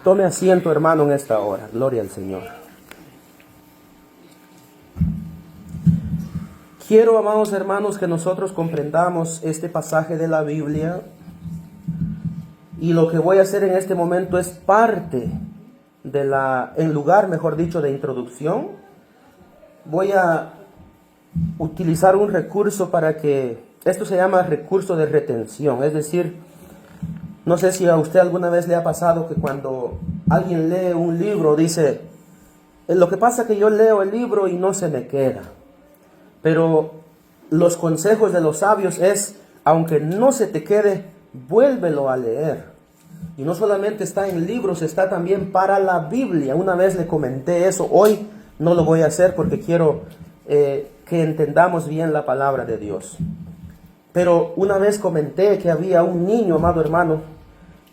Tome asiento, hermano, en esta hora. Gloria al Señor. Quiero, amados hermanos, que nosotros comprendamos este pasaje de la Biblia. Y lo que voy a hacer en este momento es parte en lugar, mejor dicho, de introducción. Voy a utilizar un recurso para que, esto se llama recurso de retención, es decir, no sé si a usted alguna vez le ha pasado que cuando alguien lee un libro dice, lo que pasa es que yo leo el libro y no se me queda. Pero los consejos de los sabios es, aunque no se te quede, vuélvelo a leer. Y no solamente está en libros, está también para la Biblia. Una vez le comenté eso, hoy no lo voy a hacer porque quiero que entendamos bien la palabra de Dios. Pero una vez comenté que había un niño, amado hermano,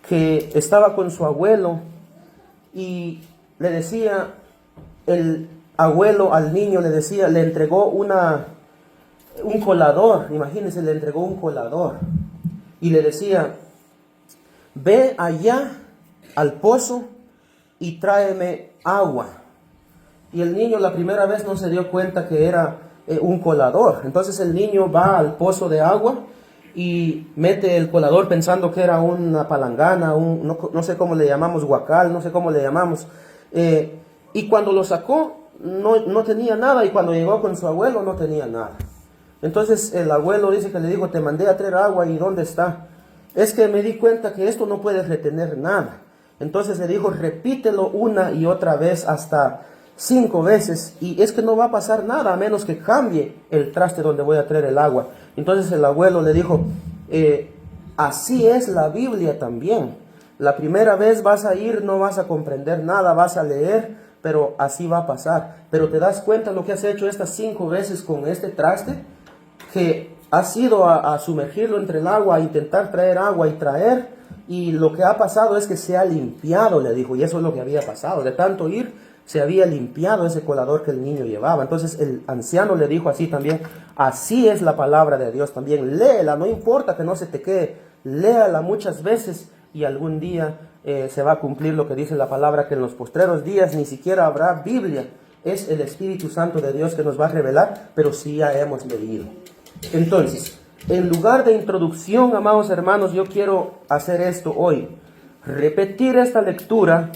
que estaba con su abuelo y le decía, el abuelo al niño le decía, le entregó un colador, imagínense, le entregó un colador y le decía, ve allá al pozo y tráeme agua. Y el niño la primera vez no se dio cuenta que era un colador. Entonces el niño va al pozo de agua y mete el colador pensando que era una palangana, no sé cómo le llamamos, guacal, no sé cómo le llamamos. Y cuando lo sacó no tenía nada, y cuando llegó con su abuelo no tenía nada. Entonces el abuelo dice que le dijo, te mandé a traer agua, ¿y dónde está? Es que me di cuenta que esto no puede retener nada. Entonces le dijo, repítelo una y otra vez hasta 5 veces, y es que no va a pasar nada a menos que cambie el traste donde voy a traer el agua. Entonces el abuelo le dijo, así es la Biblia también. La primera vez vas a ir, no vas a comprender nada, vas a leer, pero así va a pasar. Pero te das cuenta lo que has hecho estas 5 veces con este traste, que has ido a sumergirlo entre el agua, a intentar traer agua y traer, y lo que ha pasado es que se ha limpiado, le dijo, y eso es lo que había pasado. De tanto ir, se había limpiado ese colador que el niño llevaba. Entonces el anciano le dijo así también, así es la palabra de Dios también, léela, no importa que no se te quede, léala muchas veces y algún día se va a cumplir lo que dice la palabra, que en los postreros días ni siquiera habrá Biblia. Es el Espíritu Santo de Dios que nos va a revelar, pero sí ya hemos leído. Entonces, en lugar de introducción, amados hermanos, yo quiero hacer esto hoy, repetir esta lectura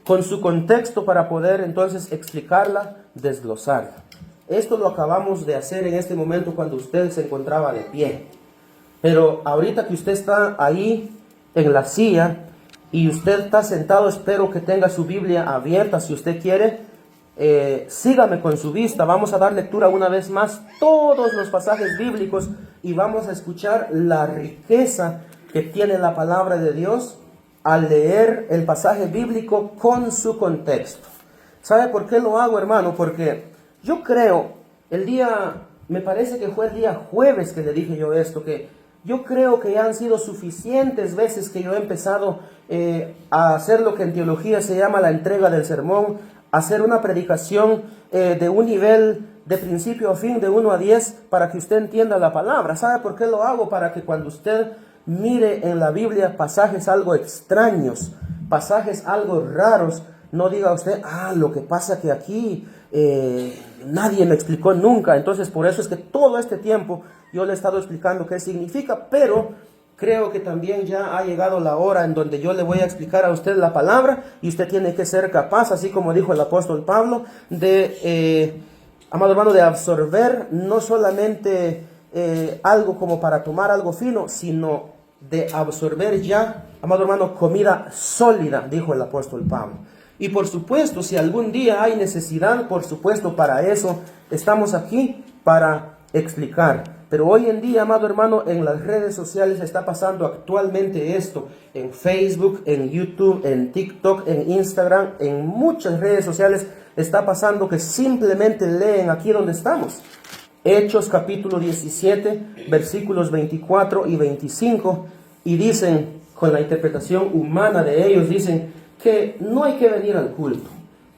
con su contexto para poder entonces explicarla, desglosarla. Esto lo acabamos de hacer en este momento cuando usted se encontraba de pie. Pero ahorita que usted está ahí en la silla y usted está sentado, espero que tenga su Biblia abierta. Si usted quiere, sígame con su vista. Vamos a dar lectura una vez más todos los pasajes bíblicos y vamos a escuchar la riqueza que tiene la palabra de Dios al leer el pasaje bíblico con su contexto. ¿Sabe por qué lo hago, hermano? Porque yo creo, me parece que fue el día jueves que le dije yo esto, que yo creo que ya han sido suficientes veces que yo he empezado a hacer lo que en teología se llama la entrega del sermón, hacer una predicación de un nivel de principio a fin, de 1 a 10, para que usted entienda la palabra. ¿Sabe por qué lo hago? Para que cuando usted mire en la Biblia pasajes algo extraños, pasajes algo raros, no diga usted, lo que pasa que aquí nadie me explicó nunca. Entonces por eso es que todo este tiempo yo le he estado explicando qué significa, pero creo que también ya ha llegado la hora en donde yo le voy a explicar a usted la palabra y usted tiene que ser capaz, así como dijo el apóstol Pablo, de, amado hermano, de absorber no solamente algo como para tomar algo fino, sino de absorber ya, amado hermano, comida sólida, dijo el apóstol Pablo. Y por supuesto, si algún día hay necesidad, por supuesto, para eso estamos aquí, para explicar. Pero hoy en día, amado hermano, en las redes sociales está pasando actualmente esto, en Facebook, en YouTube, en TikTok, en Instagram, en muchas redes sociales está pasando que simplemente leen aquí donde estamos. Hechos capítulo 17, versículos 24 y 25, y dicen, con la interpretación humana de ellos, dicen que no hay que venir al culto,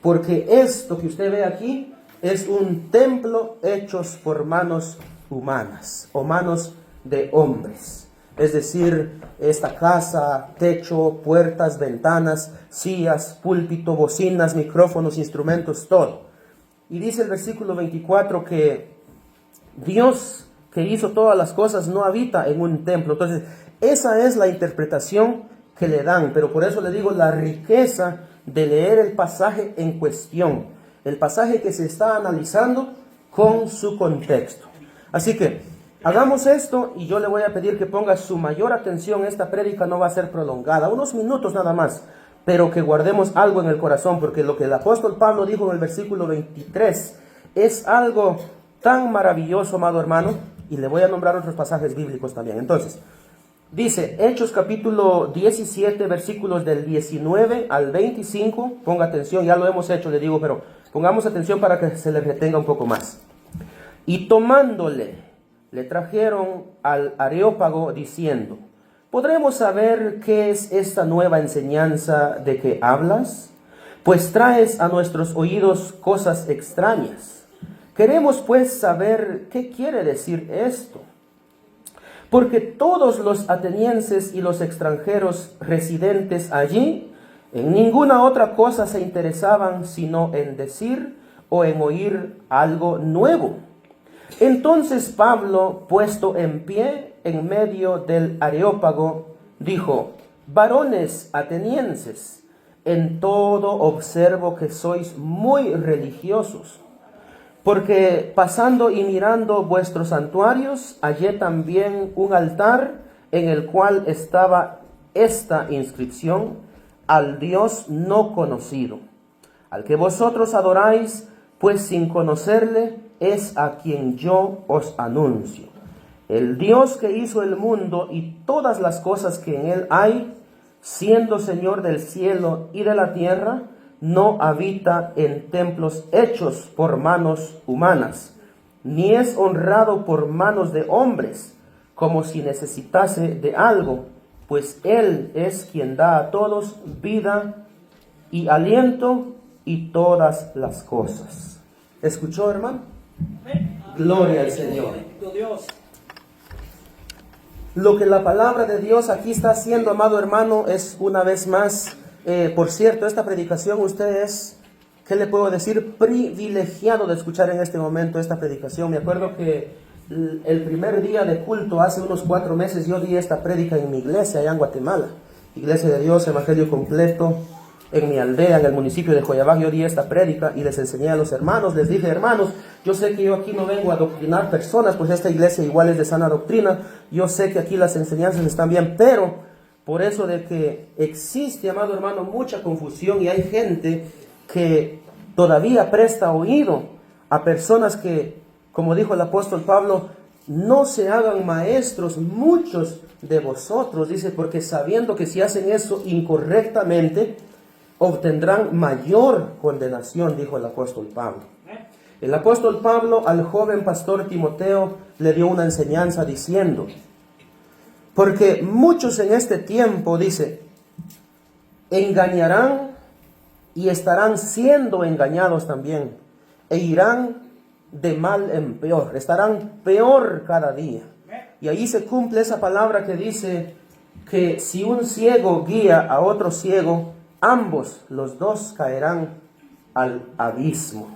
porque esto que usted ve aquí es un templo hecho por manos humanas o manos de hombres. es decir, esta casa, techo, puertas, ventanas, sillas, púlpito, bocinas, micrófonos, instrumentos, todo. Y dice el versículo 24 que Dios que hizo todas las cosas no habita en un templo. Entonces, esa es la interpretación que le dan, pero por eso le digo la riqueza de leer el pasaje en cuestión, el pasaje que se está analizando con su contexto. Así que hagamos esto y yo le voy a pedir que ponga su mayor atención. Esta prédica no va a ser prolongada, unos minutos nada más, pero que guardemos algo en el corazón, porque lo que el apóstol Pablo dijo en el versículo 23 es algo tan maravilloso, amado hermano, y le voy a nombrar otros pasajes bíblicos también. Entonces, dice Hechos capítulo 17, versículos del 19 al 25, ponga atención, ya lo hemos hecho, le digo, pero pongamos atención para que se le retenga un poco más. Y tomándole, le trajeron al Areópago diciendo: ¿podremos saber qué es esta nueva enseñanza de que hablas? Pues traes a nuestros oídos cosas extrañas. Queremos pues saber qué quiere decir esto. Porque todos los atenienses y los extranjeros residentes allí en ninguna otra cosa se interesaban sino en decir o en oír algo nuevo. Entonces Pablo, puesto en pie en medio del Areópago, dijo: varones atenienses, en todo observo que sois muy religiosos. Porque pasando y mirando vuestros santuarios, hallé también un altar en el cual estaba esta inscripción: al Dios no conocido, al que vosotros adoráis, pues sin conocerle es a quien yo os anuncio. El Dios que hizo el mundo y todas las cosas que en él hay, siendo Señor del cielo y de la tierra, no habita en templos hechos por manos humanas, ni es honrado por manos de hombres, como si necesitase de algo, pues Él es quien da a todos vida y aliento y todas las cosas. ¿Escuchó, hermano? Gloria al Señor. Lo que la palabra de Dios aquí está haciendo, amado hermano, es una vez más... por cierto, esta predicación, usted es, ¿qué le puedo decir? Privilegiado de escuchar en este momento esta predicación. Me acuerdo que el primer día de culto, hace unos 4 meses, yo di esta prédica en mi iglesia allá en Guatemala. Iglesia de Dios, Evangelio Completo, en mi aldea, en el municipio de Joyabag. Yo di esta prédica y les enseñé a los hermanos. Les dije: hermanos, yo sé que yo aquí no vengo a adoctrinar personas, pues esta iglesia igual es de sana doctrina. Yo sé que aquí las enseñanzas están bien, pero... por eso de que existe, amado hermano, mucha confusión, y hay gente que todavía presta oído a personas que, como dijo el apóstol Pablo, no se hagan maestros muchos de vosotros, dice, porque sabiendo que si hacen eso incorrectamente, obtendrán mayor condenación, dijo el apóstol Pablo. El apóstol Pablo al joven pastor Timoteo le dio una enseñanza diciendo: porque muchos en este tiempo, dice, engañarán y estarán siendo engañados también, e irán de mal en peor, estarán peor cada día. Y ahí se cumple esa palabra que dice que si un ciego guía a otro ciego, ambos, los dos, caerán al abismo.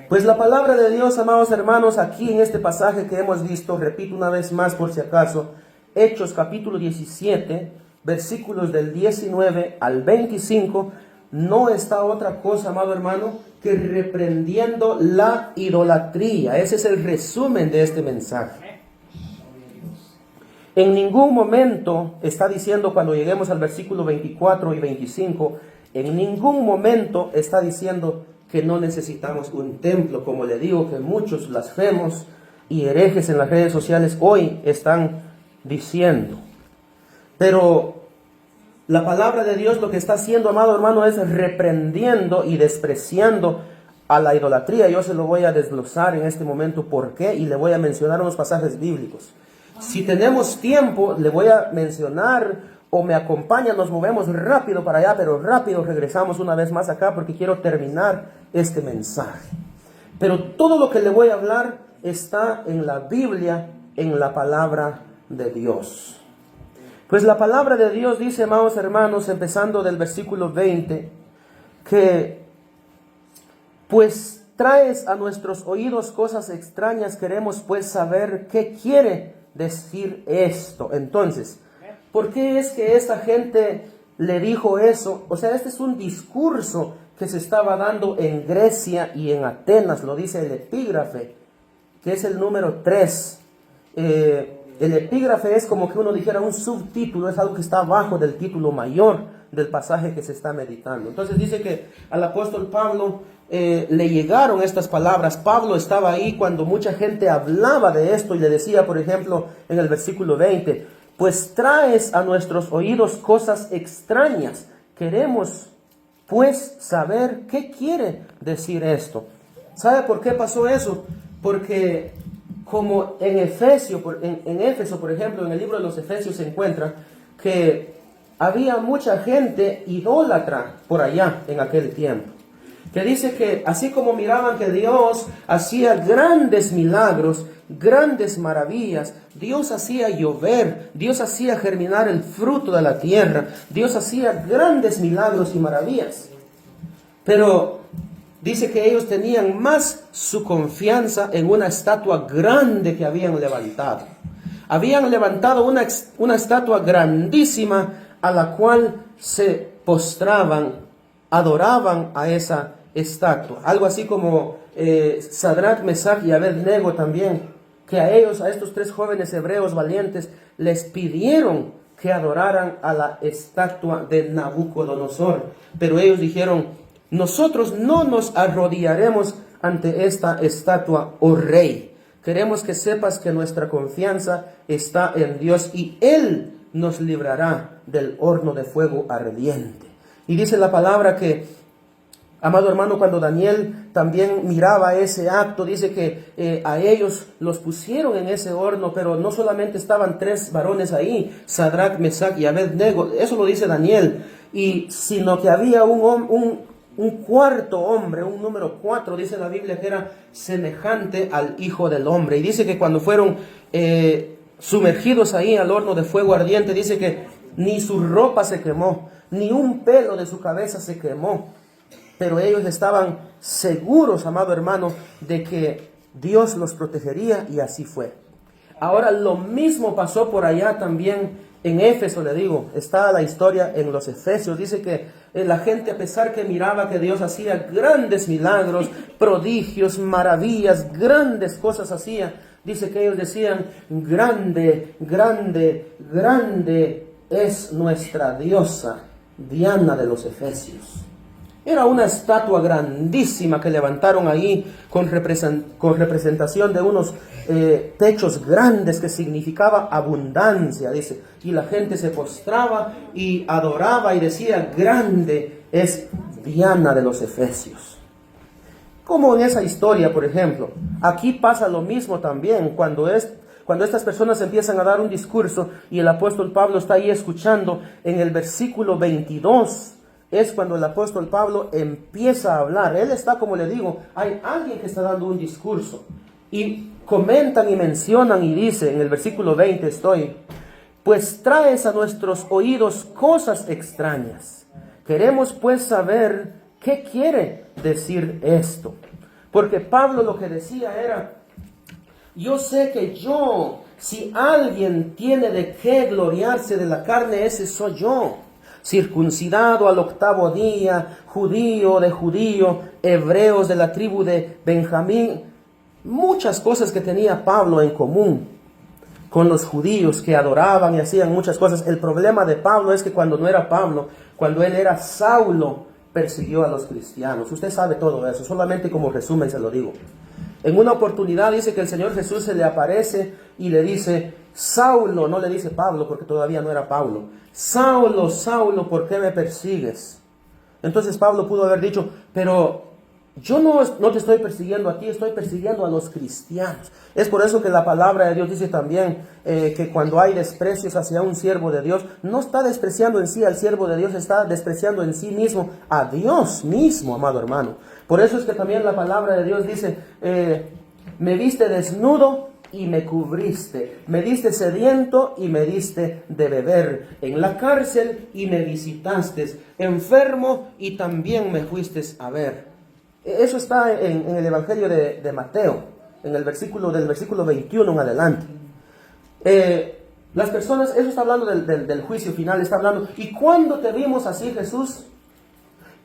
Pues la palabra de Dios, amados hermanos, aquí en este pasaje que hemos visto, repito una vez más por si acaso, Hechos capítulo 17, versículos del 19 al 25, no está otra cosa, amado hermano, que reprendiendo la idolatría. Ese es el resumen de este mensaje. En ningún momento está diciendo, cuando lleguemos al versículo 24 y 25, en ningún momento está diciendo que no necesitamos un templo, como le digo que muchos blasfemos y herejes en las redes sociales hoy están diciendo. Pero la palabra de Dios lo que está haciendo, amado hermano, es reprendiendo y despreciando a la idolatría. Yo se lo voy a desglosar en este momento por qué, y le voy a mencionar unos pasajes bíblicos. Si tenemos tiempo, le voy a mencionar, o me acompaña, nos movemos rápido para allá, pero rápido regresamos una vez más acá, porque quiero terminar este mensaje. Pero todo lo que le voy a hablar está en la Biblia, en la palabra de Dios. Pues la palabra de Dios dice, amados hermanos, empezando del versículo 20, que pues traes a nuestros oídos cosas extrañas, queremos pues saber qué quiere decir esto. Entonces, ¿por qué es que esta gente le dijo eso? O sea, este es un discurso que se estaba dando en Grecia y en Atenas, lo dice el epígrafe, que es el número 3. El epígrafe es como que uno dijera un subtítulo, es algo que está abajo del título mayor del pasaje que se está meditando. Entonces dice que al apóstol Pablo le llegaron estas palabras. Pablo estaba ahí cuando mucha gente hablaba de esto y le decía, por ejemplo, en el versículo 20, pues traes a nuestros oídos cosas extrañas. Queremos pues saber qué quiere decir esto. ¿Sabe por qué pasó eso? Porque como en Éfeso, por ejemplo, en el libro de los Efesios se encuentra que había mucha gente idólatra por allá en aquel tiempo. Que dice que así como miraban que Dios hacía grandes milagros, grandes maravillas, Dios hacía llover, Dios hacía germinar el fruto de la tierra, Dios hacía grandes milagros y maravillas. Pero dice que ellos tenían más su confianza en una estatua grande que habían levantado. Habían levantado una estatua grandísima a la cual se postraban, adoraban a esa estatua. Algo así como Sadrach, Mesach y Abednego también, que a ellos, a estos 3 jóvenes hebreos valientes, les pidieron que adoraran a la estatua de Nabucodonosor. Pero ellos dijeron, nosotros no nos arrodillaremos ante esta estatua, oh rey. Queremos que sepas que nuestra confianza está en Dios y Él nos librará del horno de fuego ardiente. Y dice la palabra que, amado hermano, cuando Daniel también miraba ese acto, dice que a ellos los pusieron en ese horno, pero no solamente estaban 3 varones ahí, Sadrach, Mesach y Abednego, eso lo dice Daniel, sino que había un cuarto hombre, un número 4, dice la Biblia, que era semejante al Hijo del Hombre. Y dice que cuando fueron sumergidos ahí al horno de fuego ardiente, dice que ni su ropa se quemó, ni un pelo de su cabeza se quemó. Pero ellos estaban seguros, amado hermano, de que Dios los protegería, y así fue. Ahora lo mismo pasó por allá también en Éfeso, le digo, está la historia en los Efesios. Dice que la gente, a pesar que miraba que Dios hacía grandes milagros, prodigios, maravillas, grandes cosas hacía, dice que ellos decían, grande, grande, grande es nuestra diosa Diana de los Efesios. Era una estatua grandísima que levantaron ahí con representación de unos techos grandes que significaba abundancia, dice. Y la gente se postraba y adoraba y decía, grande es Diana de los Efesios. Como en esa historia, por ejemplo, aquí pasa lo mismo también cuando estas personas empiezan a dar un discurso y el apóstol Pablo está ahí escuchando. En el versículo 22 es cuando el apóstol Pablo empieza a hablar. Él está, como le digo, hay alguien que está dando un discurso y comentan y mencionan y dice, en el versículo 20 pues traes a nuestros oídos cosas extrañas. Queremos pues saber qué quiere decir esto. Porque Pablo lo que decía era, yo sé que si alguien tiene de qué gloriarse de la carne, ese soy yo. Circuncidado al 8º día, judío de judío, hebreos de la tribu de Benjamín. Muchas cosas que tenía Pablo en común con los judíos que adoraban y hacían muchas cosas. El problema de Pablo es que cuando no era Pablo, cuando él era Saulo, persiguió a los cristianos. Usted sabe todo eso, solamente como resumen se lo digo. En una oportunidad dice que el Señor Jesús se le aparece y le dice, Saulo, no le dice Pablo porque todavía no era Pablo, Saulo, Saulo, ¿por qué me persigues? Entonces Pablo pudo haber dicho, pero yo no te estoy persiguiendo a ti, estoy persiguiendo a los cristianos. Es por eso que la palabra de Dios dice también que cuando hay desprecios hacia un siervo de Dios, no está despreciando en sí al siervo de Dios, está despreciando en sí mismo a Dios mismo, amado hermano. Por eso es que también la palabra de Dios dice, me viste desnudo y me cubriste, me diste sediento y me diste de beber, en la cárcel y me visitaste, enfermo y también me fuiste a ver. Eso está en el Evangelio de Mateo, en el versículo 21 en adelante. Las personas, eso está hablando del juicio final, está hablando, ¿y cuándo te vimos así, Jesús?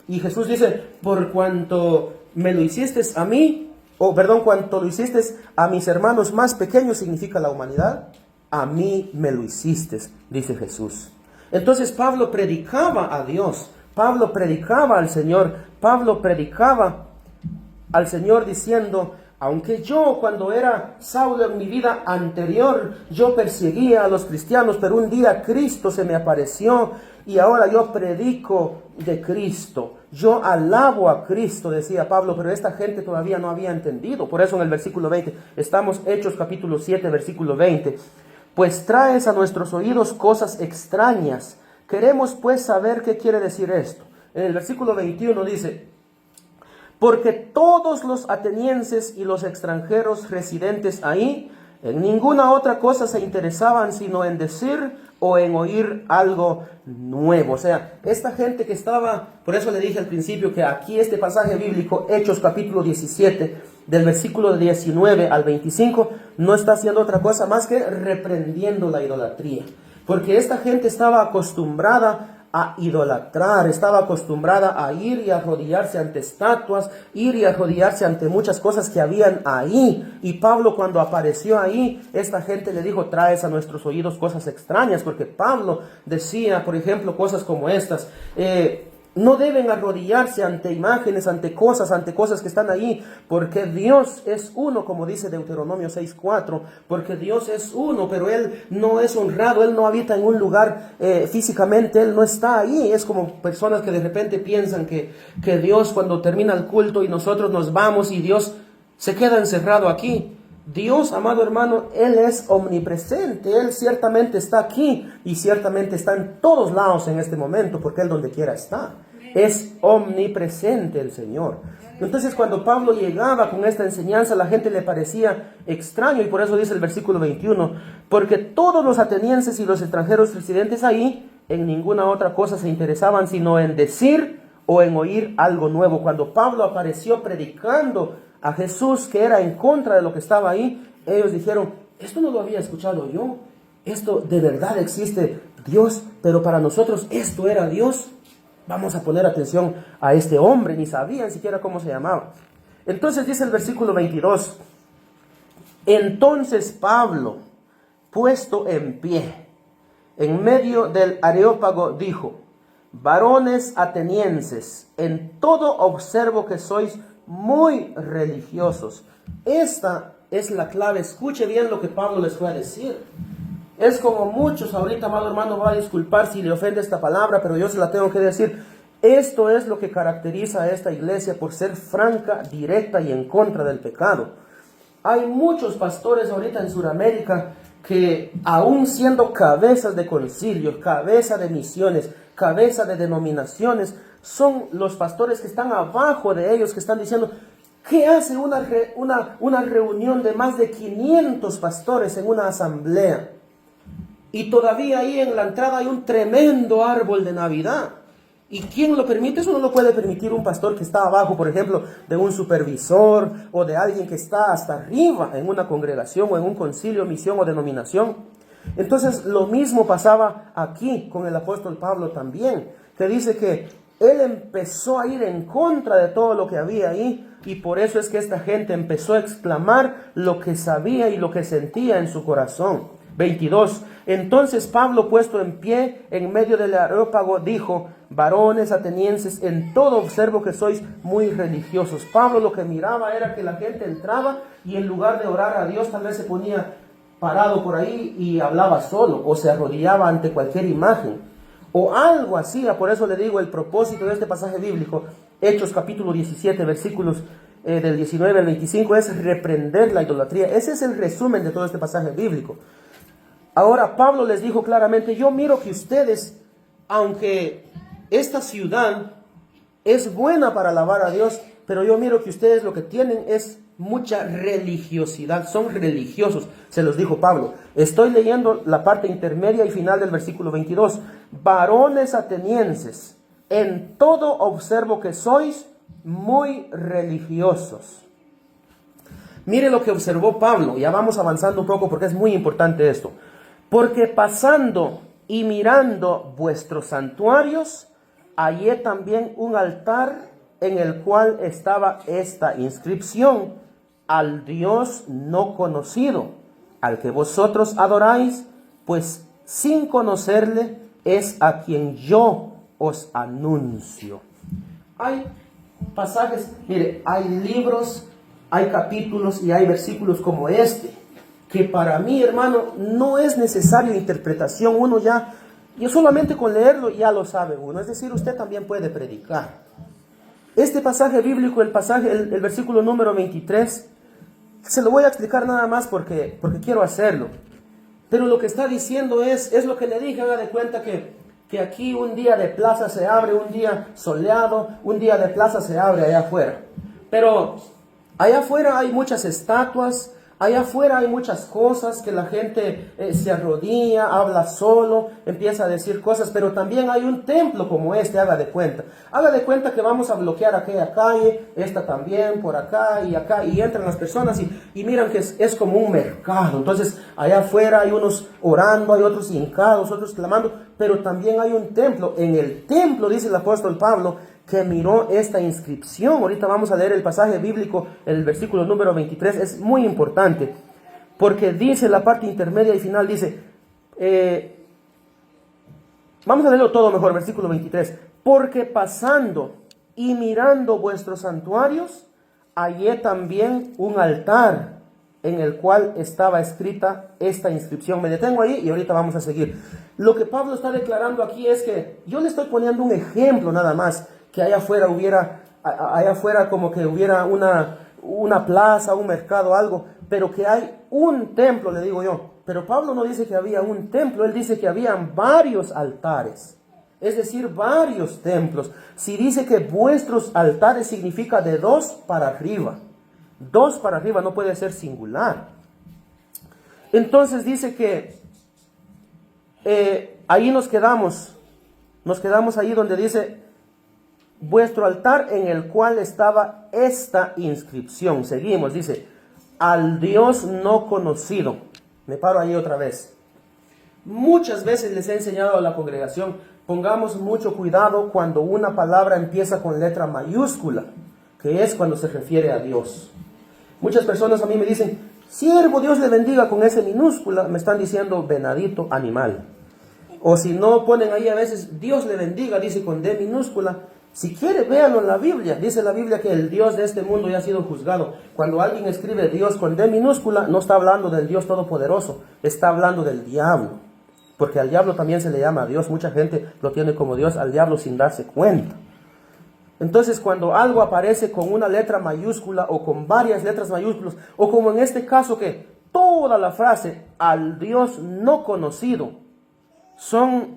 Y Jesús dice, por cuanto me lo hiciste a mí, cuanto lo hiciste a mis hermanos más pequeños, significa la humanidad, a mí me lo hiciste, dice Jesús. Entonces Pablo predicaba a Dios, Pablo predicaba al Señor, Pablo predicaba al Señor diciendo, aunque yo cuando era Saulo en mi vida anterior, yo perseguía a los cristianos, pero un día Cristo se me apareció y ahora yo predico de Cristo. Yo alabo a Cristo, decía Pablo, pero esta gente todavía no había entendido. Por eso en el versículo 20, estamos Hechos capítulo 7, versículo 20. Pues traes a nuestros oídos cosas extrañas. Queremos pues saber qué quiere decir esto. En el versículo 21 dice, porque todos los atenienses y los extranjeros residentes ahí, en ninguna otra cosa se interesaban sino en decir o en oír algo nuevo. O sea, esta gente que estaba, por eso le dije al principio que aquí este pasaje bíblico, Hechos capítulo 17, del versículo 19 al 25, no está haciendo otra cosa más que reprendiendo la idolatría. Porque esta gente estaba acostumbrada a idolatrar, estaba acostumbrada a ir y arrodillarse ante estatuas, ir y arrodillarse ante muchas cosas que habían ahí. Y Pablo, cuando apareció ahí, esta gente le dijo, traes a nuestros oídos cosas extrañas, porque Pablo decía, por ejemplo, cosas como estas, no deben arrodillarse ante imágenes, ante cosas que están ahí, porque Dios es uno, como dice Deuteronomio 6:4, porque Dios es uno, pero Él no es honrado, Él no habita en un lugar físicamente, Él no está ahí. Es como personas que de repente piensan que Dios, cuando termina el culto y nosotros nos vamos y Dios se queda encerrado aquí. Dios, amado hermano, Él es omnipresente, Él ciertamente está aquí y ciertamente está en todos lados en este momento, porque Él donde quiera está. Es omnipresente el Señor. Entonces cuando Pablo llegaba con esta enseñanza, a la gente le parecía extraño, y por eso dice el versículo 21, porque todos los atenienses y los extranjeros residentes ahí, en ninguna otra cosa se interesaban sino en decir o en oír algo nuevo. Cuando Pablo apareció predicando a Jesús, que era en contra de lo que estaba ahí, ellos dijeron, esto no lo había escuchado yo, esto de verdad existe Dios, pero para nosotros esto era Dios. Vamos a poner atención a este hombre, ni sabían siquiera cómo se llamaba. Entonces dice el versículo 22, entonces Pablo, puesto en pie, en medio del Areópago, dijo, varones atenienses, en todo observo que sois muy religiosos. Esta es la clave. Escuche bien lo que Pablo les fue a decir. Es como muchos, ahorita, amado hermano, va a disculpar si le ofende esta palabra, pero yo se la tengo que decir. Esto es lo que caracteriza a esta iglesia por ser franca, directa y en contra del pecado. Hay muchos pastores ahorita en Sudamérica que, aún siendo cabezas de concilios, cabeza de misiones, cabeza de denominaciones, son los pastores que están abajo de ellos, que están diciendo, ¿qué hace una reunión de más de 500 pastores en una asamblea? Y todavía ahí en la entrada hay un tremendo árbol de Navidad. ¿Y quién lo permite? Eso no lo puede permitir un pastor que está abajo, por ejemplo, de un supervisor o de alguien que está hasta arriba en una congregación o en un concilio, misión o denominación. Entonces lo mismo pasaba aquí con el apóstol Pablo también, que dice que él empezó a ir en contra de todo lo que había ahí, y por eso es que esta gente empezó a exclamar lo que sabía y lo que sentía en su corazón. 22. Entonces Pablo, puesto en pie en medio del Areópago, dijo, varones atenienses, en todo observo que sois muy religiosos. Pablo lo que miraba era que la gente entraba y en lugar de orar a Dios, tal vez se ponía parado por ahí y hablaba solo, o se arrodillaba ante cualquier imagen, o algo así. Por eso le digo, el propósito de este pasaje bíblico, Hechos capítulo 17, versículos del 19 al 25, es reprender la idolatría. Ese es el resumen de todo este pasaje bíblico. Ahora Pablo les dijo claramente, yo miro que ustedes, aunque esta ciudad es buena para alabar a Dios, pero yo miro que ustedes lo que tienen es mucha religiosidad, son religiosos, se los dijo Pablo. Estoy leyendo la parte intermedia y final del versículo 22. Varones atenienses, en todo observo que sois muy religiosos. Mire lo que observó Pablo, ya vamos avanzando un poco porque es muy importante esto. Porque pasando y mirando vuestros santuarios, hallé también un altar en el cual estaba esta inscripción: al Dios no conocido, al que vosotros adoráis, pues sin conocerle es a quien yo os anuncio. Hay pasajes, mire, hay libros, hay capítulos y hay versículos como este, que para mí, hermano, no es necesario interpretación. Yo solamente con leerlo ya lo sabe uno. Es decir, usted también puede predicar. Este pasaje bíblico, el versículo número 23, se lo voy a explicar nada más porque quiero hacerlo. Pero lo que está diciendo es lo que le dije. Haga de cuenta que aquí un día de plaza se abre, un día soleado, un día de plaza se abre allá afuera. Pero allá afuera hay muchas estatuas, allá afuera hay muchas cosas que la gente se arrodilla, habla solo, empieza a decir cosas, pero también hay un templo como este, haga de cuenta. Haga de cuenta que vamos a bloquear aquella calle, esta también, por acá, y entran las personas y miran que es como un mercado. Entonces, allá afuera hay unos orando, hay otros hincados, otros clamando, pero también hay un templo. En el templo, dice el apóstol Pablo, que miró esta inscripción. Ahorita vamos a leer el pasaje bíblico, el versículo número 23, es muy importante, porque dice la parte intermedia y final, dice, vamos a leerlo todo mejor, versículo 23, porque pasando y mirando vuestros santuarios, hallé también un altar en el cual estaba escrita esta inscripción. Me detengo ahí y ahorita vamos a seguir. Lo que Pablo está declarando aquí es que yo le estoy poniendo un ejemplo nada más, que allá afuera como que hubiera una plaza, un mercado, algo, pero que hay un templo, le digo yo. Pero Pablo no dice que había un templo, él dice que habían varios altares, es decir, varios templos. Si dice que vuestros altares significa de 2 para arriba, 2 para arriba, no puede ser singular. Entonces dice que ahí nos quedamos ahí donde dice, vuestro altar en el cual estaba esta inscripción. Seguimos, dice, al Dios no conocido. Me paro ahí otra vez. Muchas veces les he enseñado a la congregación, pongamos mucho cuidado cuando una palabra empieza con letra mayúscula, que es cuando se refiere a Dios. Muchas personas a mí me dicen, siervo, Dios le bendiga, con ese minúscula, me están diciendo venadito, animal. O si no ponen ahí a veces, Dios le bendiga, dice con D minúscula. Si quiere, véanlo en la Biblia. Dice la Biblia que el Dios de este mundo ya ha sido juzgado. Cuando alguien escribe Dios con D minúscula, no está hablando del Dios Todopoderoso, está hablando del diablo. Porque al diablo también se le llama a Dios. Mucha gente lo tiene como Dios al diablo sin darse cuenta. Entonces, cuando algo aparece con una letra mayúscula o con varias letras mayúsculas, o como en este caso que toda la frase al Dios no conocido son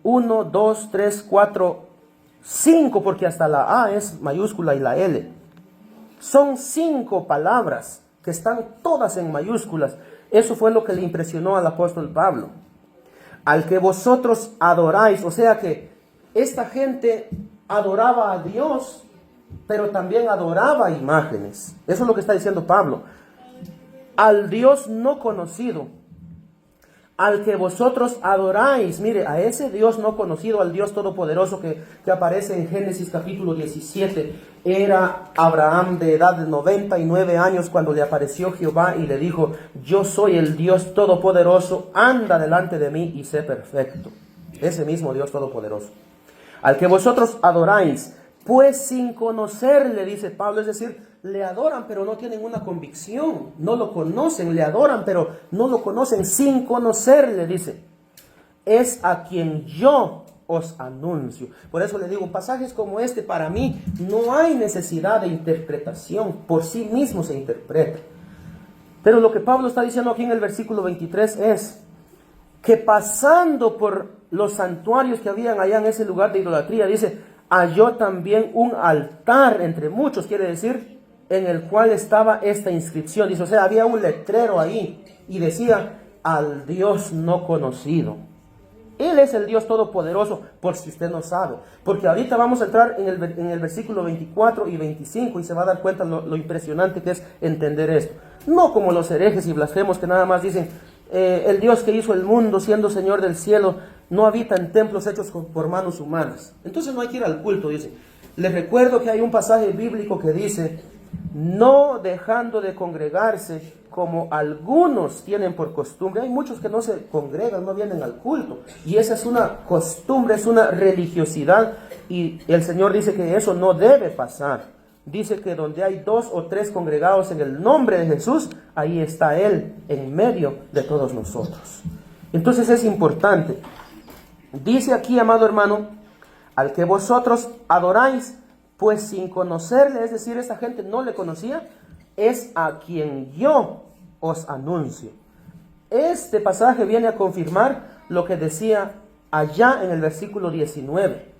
1, 2, 3, 4, 5, porque hasta la A es mayúscula y la L. Son 5 palabras que están todas en mayúsculas. Eso fue lo que le impresionó al apóstol Pablo. Al que vosotros adoráis, o sea que esta gente adoraba a Dios, pero también adoraba imágenes. Eso es lo que está diciendo Pablo. Al Dios no conocido, al que vosotros adoráis. Mire, a ese Dios no conocido, al Dios todopoderoso que aparece en Génesis capítulo 17, era Abraham de edad de 99 años cuando le apareció Jehová y le dijo, yo soy el Dios todopoderoso, anda delante de mí y sé perfecto. Ese mismo Dios todopoderoso. Al que vosotros adoráis, pues sin conocerle, dice Pablo, es decir, le adoran pero no tienen una convicción, no lo conocen, le adoran pero no lo conocen, sin conocerle, dice, es a quien yo os anuncio. Por eso le digo, pasajes como este para mí no hay necesidad de interpretación, por sí mismo se interpreta. Pero lo que Pablo está diciendo aquí en el versículo 23 es que pasando por los santuarios que habían allá en ese lugar de idolatría, dice, halló también un altar entre muchos, quiere decir, en el cual estaba esta inscripción. Dice, o sea, había un letrero ahí y decía, al Dios no conocido. Él es el Dios todopoderoso, por si usted no sabe. Porque ahorita vamos a entrar en el versículo 24 y 25 y se va a dar cuenta lo impresionante que es entender esto. No como los herejes y blasfemos que nada más dicen, el Dios que hizo el mundo siendo Señor del cielo no habita en templos hechos por manos humanas. Entonces no hay que ir al culto, dice. Les recuerdo que hay un pasaje bíblico que dice, no dejando de congregarse como algunos tienen por costumbre. Hay muchos que no se congregan, no vienen al culto. Y esa es una costumbre, es una religiosidad. Y el Señor dice que eso no debe pasar. Dice que donde hay 2 o 3 congregados en el nombre de Jesús, ahí está Él en medio de todos nosotros. Entonces es importante. Dice aquí, amado hermano, al que vosotros adoráis, pues sin conocerle, es decir, esta gente no le conocía, es a quien yo os anuncio. Este pasaje viene a confirmar lo que decía allá en el versículo 19.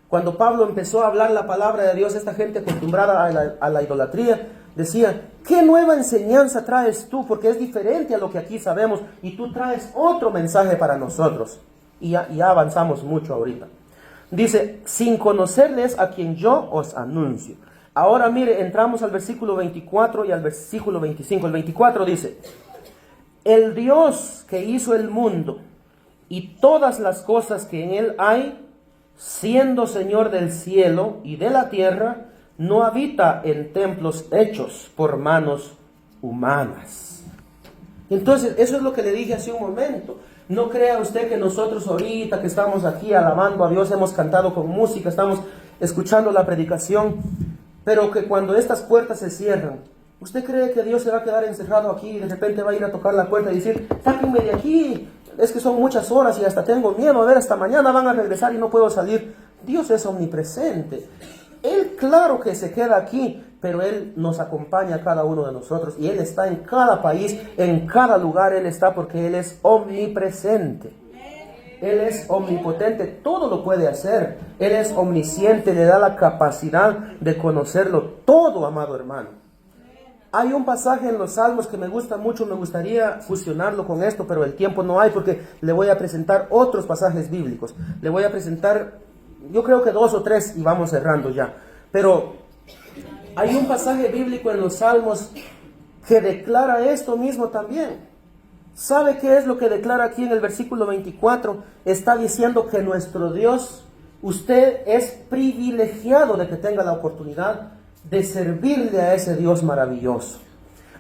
Cuando Pablo empezó a hablar la palabra de Dios, esta gente acostumbrada a la idolatría, decía, ¿qué nueva enseñanza traes tú? Porque es diferente a lo que aquí sabemos y tú traes otro mensaje para nosotros. Y ya avanzamos mucho ahorita. Dice, sin conocerles a quien yo os anuncio. Ahora mire, entramos al versículo 24 y al versículo 25. El 24 dice, el Dios que hizo el mundo y todas las cosas que en él hay, siendo Señor del cielo y de la tierra, no habita en templos hechos por manos humanas. Entonces, eso es lo que le dije hace un momento. No crea usted que nosotros ahorita que estamos aquí alabando a Dios, hemos cantado con música, estamos escuchando la predicación, pero que cuando estas puertas se cierran, ¿usted cree que Dios se va a quedar encerrado aquí y de repente va a ir a tocar la puerta y decir, sáquenme de aquí? Es que son muchas horas y hasta tengo miedo, a ver, hasta mañana van a regresar y no puedo salir. Dios es omnipresente. Él claro que se queda aquí, pero Él nos acompaña a cada uno de nosotros y Él está en cada país, en cada lugar Él está porque Él es omnipresente. Él es omnipotente, todo lo puede hacer. Él es omnisciente, le da la capacidad de conocerlo todo, amado hermano. Hay un pasaje en los Salmos que me gusta mucho, me gustaría fusionarlo con esto, pero el tiempo no hay porque le voy a presentar otros pasajes bíblicos. Le voy a presentar, yo creo que 2 o 3 y vamos cerrando ya. Pero hay un pasaje bíblico en los Salmos que declara esto mismo también. ¿Sabe qué es lo que declara aquí en el versículo 24? Está diciendo que nuestro Dios, usted es privilegiado de que tenga la oportunidad de servirle a ese Dios maravilloso,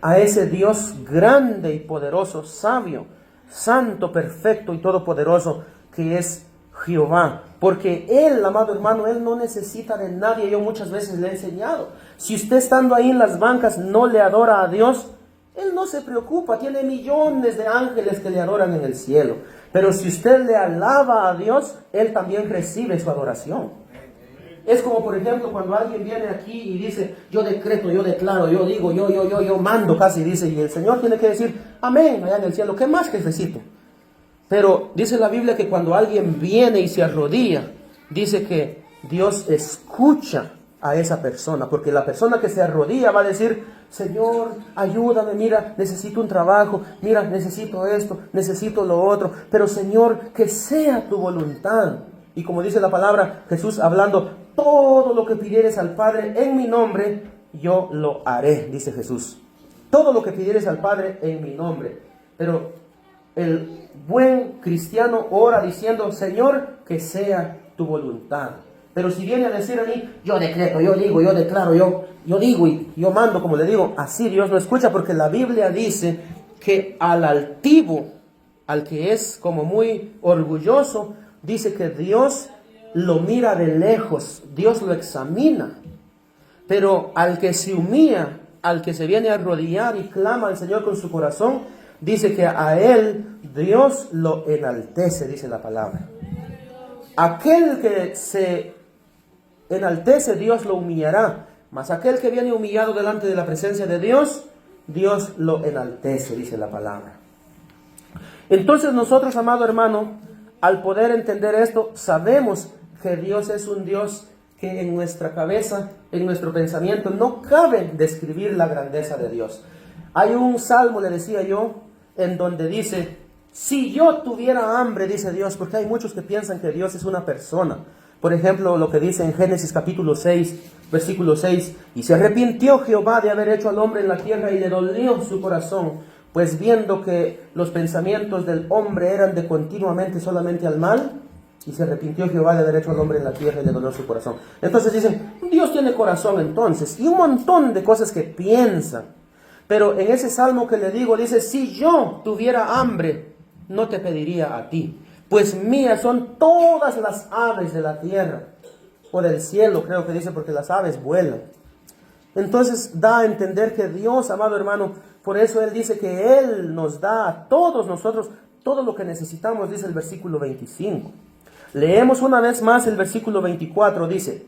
a ese Dios grande y poderoso, sabio, santo, perfecto y todopoderoso que es Jehová. Porque Él, amado hermano, Él no necesita de nadie. Yo muchas veces le he enseñado, si usted estando ahí en las bancas no le adora a Dios, Él no se preocupa, tiene millones de ángeles que le adoran en el cielo. Pero si usted le alaba a Dios, Él también recibe su adoración. Es como, por ejemplo, cuando alguien viene aquí y dice, yo decreto, yo declaro, yo digo, yo mando casi, dice, y el Señor tiene que decir, amén, allá en el cielo, ¿qué más que necesito? Pero dice la Biblia que cuando alguien viene y se arrodilla, dice que Dios escucha a esa persona, porque la persona que se arrodilla va a decir, Señor, ayúdame, mira, necesito un trabajo, mira, necesito esto, necesito lo otro, pero Señor, que sea tu voluntad. Y como dice la palabra, Jesús hablando, todo lo que pidieres al Padre en mi nombre, yo lo haré, dice Jesús. Todo lo que pidieres al Padre en mi nombre. Pero el buen cristiano ora diciendo, Señor, que sea tu voluntad. Pero si viene a decir a mí, yo decreto, yo digo, yo declaro, yo digo y yo mando, como le digo, así Dios no escucha, porque la Biblia dice que al altivo, al que es como muy orgulloso, dice que Dios lo mira de lejos, Dios lo examina. Pero al que se humilla, al que se viene a arrodillar y clama al Señor con su corazón, dice que a él Dios lo enaltece, dice la palabra. Aquel que se enaltece, Dios lo humillará. Mas aquel que viene humillado delante de la presencia de Dios, Dios lo enaltece, dice la palabra. Entonces nosotros, amado hermano, al poder entender esto, sabemos que Dios es un Dios que en nuestra cabeza, en nuestro pensamiento, no cabe describir la grandeza de Dios. Hay un salmo, le decía yo, en donde dice, si yo tuviera hambre, dice Dios, porque hay muchos que piensan que Dios es una persona. Por ejemplo, lo que dice en Génesis capítulo 6, versículo 6, y se arrepintió Jehová de haber hecho al hombre en la tierra y le dolió su corazón, pues viendo que los pensamientos del hombre eran de continuamente solamente al mal, y se arrepintió Jehová de haber hecho al hombre en la tierra y le dolió su corazón. Entonces dicen, Dios tiene corazón entonces, y un montón de cosas que piensan. Pero en ese salmo que le digo, dice, si yo tuviera hambre, no te pediría a ti, pues mías son todas las aves de la tierra, o del cielo, creo que dice, porque las aves vuelan. Entonces da a entender que Dios, amado hermano, por eso Él dice que Él nos da a todos nosotros todo lo que necesitamos, dice el versículo 25. Leemos una vez más el versículo 24, dice,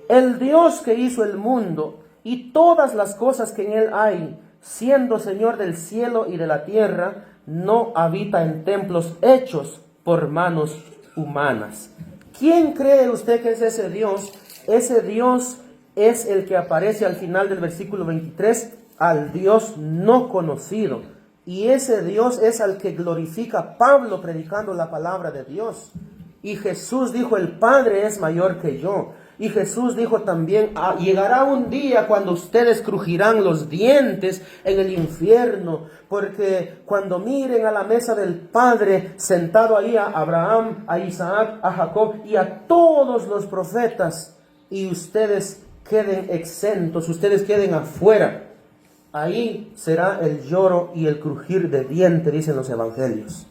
el Dios que hizo el mundo y todas las cosas que en él hay, siendo Señor del cielo y de la tierra, no habita en templos hechos por manos humanas. ¿Quién cree usted que es ese Dios? Ese Dios es el que aparece al final del versículo 23, al Dios no conocido. Y ese Dios es al que glorifica Pablo predicando la palabra de Dios. Y Jesús dijo, el Padre es mayor que yo. Y Jesús dijo también, llegará un día cuando ustedes crujirán los dientes en el infierno, porque cuando miren a la mesa del Padre, sentado ahí a Abraham, a Isaac, a Jacob y a todos los profetas, y ustedes queden exentos, ustedes queden afuera, ahí será el lloro y el crujir de dientes, dicen los evangelios.